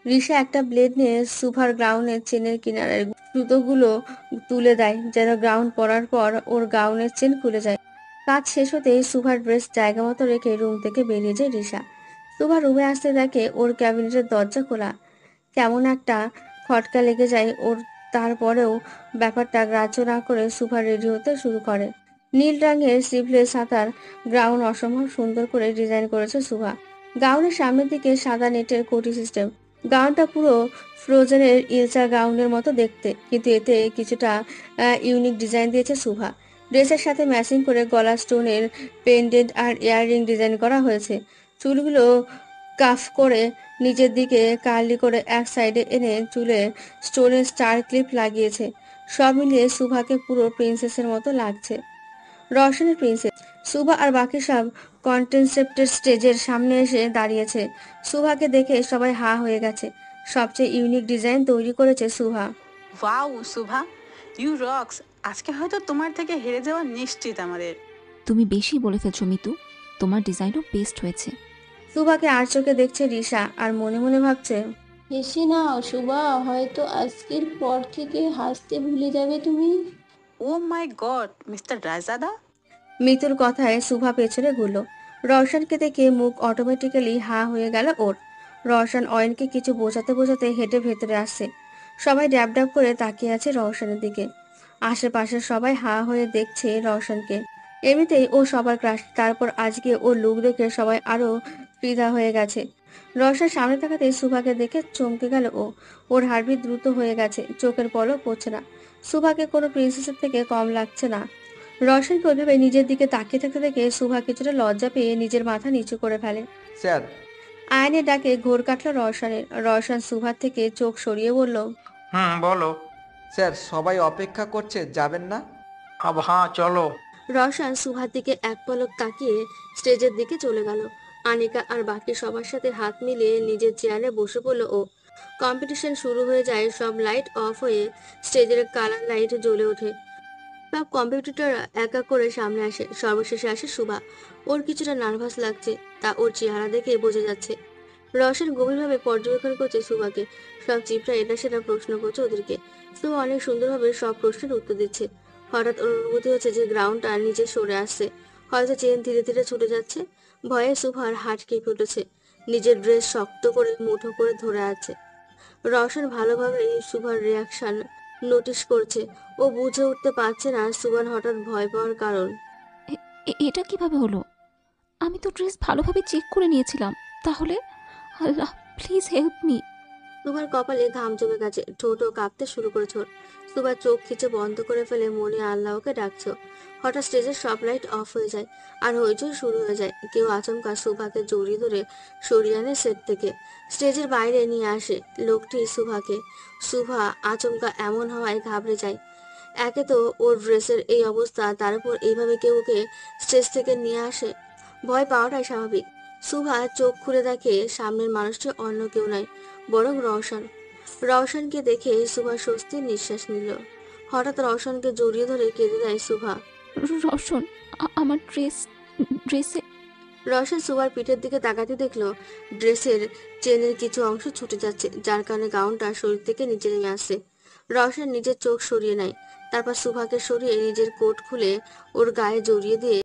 A: রিশা একটা ব্লেড নিয়ে সুভার গাউনের চেনের কিনারের সুতোগুলো তুলে দেয়, যেন গাউন পরার পর ওর গাউনের চেন খুলে যায়। কাজ শেষ হতেই সুভার ড্রেস জায়গা মতো রেখে রুম থেকে বেরিয়ে যায় রিশা। সুভা রুমে আসতে দেখে ওর ক্যাবিনেটের দরজা খোলা। কেমন একটা খটকা লেগে যায় ওর। তারপরেও ব্যাপারটা গ্রাহ্য না করে সুভা রেডি হতে শুরু করে। নীল রঙের স্লিভলেস হাতার গাউন অসম্ভব সুন্দর করে ডিজাইন করেছে সুভা। গাউনের সামনের দিকে সাদা নেটের কোটি সিস্টেম। গাউনটা পুরো ফ্রোজেনের ইলসা গাউনের মতো দেখতে, কিন্তু এতে কিছুটা ইউনিক ডিজাইন দিয়েছে সুভা। ড্রেসের সাথে ম্যাচিং করে গলা স্টোনের পেন্ডেন্ট আর ইয়াররিং ডিজাইন করা হয়েছে। চুলগুলো কাফ করে নিচের দিকে কার্লি করে এক সাইডে এনে চুলে স্টোনের স্টার ক্লিপ লাগিয়েছে। সব মিলিয়ে সুভাকে পুরো প্রিন্সেসের মতো লাগছে। রওশনের প্রিন্সেস। সুভা আর বাকি সব কন্টেস্টেন্টের স্টেজের সামনে এসে দাঁড়িয়েছে। সুভাকে দেখে সবাই হা হয়ে গেছে। সবচেয়ে ইউনিক ডিজাইন তৈরি করেছে Subha.
O: Wow Subha, you rocks. আজকে হয়তো তোমার থেকে হেরে যাওয়া নিশ্চিত আমাদের।
B: তুমি বেশি বলে ফেলছো মিতু, তোমার ডিজাইনও বেস্ট হয়েছে।
A: সুভাকে আর চোখে দেখছে রিশা আর মনে মনে ভাবছে,
E: হেসে নাও শুভা, হয়তো আজকের পর থেকে হাসতে ভুলে যাবে তুমি।
O: ও মাই গড, মিস্টার রায়জাদা।
A: মিতুর কথায় সুভা পেছনে ঘুরল। রওশনকে দেখে মুখ অটোমেটিক্যালি হা হয়ে গেল ওর। রওশন অয়নকে কিছু বোঝাতে বোঝাতে হেঁটে ভেতরে আসছে। সবাই ড্যাব ড্যাব করে তাকিয়ে আছে রওশনের দিকে। আশেপাশে সবাই হা হয়ে দেখছে রওশনকে। এমনিতেই ও সবার ক্রাশ, তারপর আজকে ওর লুক দেখে সবাই আরো ফিদা হয়ে গেছে। রওশন সামনে তাকাতে সুভাকে দেখে চমকে গেল ও। ওর হার্টবিট দ্রুত হয়ে গেছে, চোখের পলক পড়ছে না। সুভাকে কোনো প্রিন্সেসের থেকে কম লাগছে না। রওশনকে ওইভাবে নিজের দিকে তাকিয়ে থাকতে দেখে সুভা কিছুটা লজ্জা পেয়ে নিজের মাথা নিচু করে ফেলে।
G: স্যার।
A: আয়নের ডাকে ঘোর কাটল রওশনের। রওশন সুভার থেকে চোখ সরিয়ে বলল,
F: বলো।
G: স্যার সবাই অপেক্ষা করছে, যাবেন না?
F: হ্যাঁ চলো।
A: রওশন সুভার দিকে এক পলক তাকিয়ে স্টেজের দিকে চলে গেল। আনিকা আর বাকি সবার সাথে হাত মিলিয়ে নিজের চেয়ারে বসে পড়ল ও। কম্পিটিশন শুরু হয়ে যায়। সব লাইট অফ হয়ে স্টেজের কালার লাইট জ্বলে ওঠে। সব কম্পিটিটররা এক এক করে সামনে আসে। সর্বশেষে আসে সুভা। ওর কিছুটা নার্ভাস লাগছে, তা ওর চেহারা দেখে বোঝা যাচ্ছে। রওশন গভীরভাবে পর্যবেক্ষণ করছে সুভাকে। সব চিপরা এটা সেটা প্রশ্ন করছে ওদেরকে। সুভা অনেক সুন্দরভাবে সব প্রশ্নের উত্তর দিচ্ছে। হঠাৎ ওর অনুভূতি হচ্ছে যে গ্রাউন্ডটা নিচে সরে আসছে, হয়তো চেন ধীরে ধীরে ছুটে যাচ্ছে। ভয়ে সুভার হার্ট কেঁপে উঠেছে। নিজের ড্রেস শক্ত করে মুঠো করে ধরে আছে। রওশন ভালোভাবে সুভার রিয়াকশন নোটিস করছে। ও বুঝে উঠতে পারছে না সুভার হঠাৎ ভয় পাওয়ার কারণ।
B: এটা কিভাবে হলো? আমি তো ড্রেস ভালোভাবে চেক করে নিয়েছিলাম। তাহলে আল্লাহ প্লিজ হেল্প মি।
A: সুভার কপালে ঘাম জমে গেছে, ঠোঁটও কাঁপতে শুরু করেছে। সুভার চোখ খিচে বন্ধ করে ফেলে মনে আল্লাহকে ডাকছে। হঠাৎ স্টেজের সব লাইট অফ হয়ে যায় আর হইচই শুরু হয়ে যায়। কেউ আচমকা সুভাকে জড়িয়ে ধরে সরিয়ে আনে সেট থেকে, স্টেজের বাইরে নিয়ে আসে। লোকটি সুভাকে। সুভা আচমকা এমন হওয়ায় ঘাবড়ে যায়। একে তো ওর ড্রেসের এই অবস্থা, তার উপর এইভাবে কেউ ওকে স্টেজ থেকে নিয়ে আসে। ভয় পাওয়াটাই স্বাভাবিক। সুভা চোখ খুলে দেখে সামনের মানুষটি অন্য কেউ নয়, বরং রওশন। রওশনকে দেখে সুভা স্বস্তির নিঃশ্বাস নিল। হঠাৎ রওশনকে জড়িয়ে ধরে কেঁদে দেয় সুভা।
B: রওশন, আমার ড্রেসে।
A: রওশন সুভার পিঠের দিকে তাকাতে দেখলো ড্রেসের চেনের কিছু অংশ ছুটে যাচ্ছে, যার কারণে গাউনটা শরীর থেকে নিচে নেমে আসছে। রওশন নিজের চোখ সরিয়ে নেয়, তারপর সুভাকে সরিয়ে নিজের কোট খুলে ওর গায়ে জড়িয়ে দিয়ে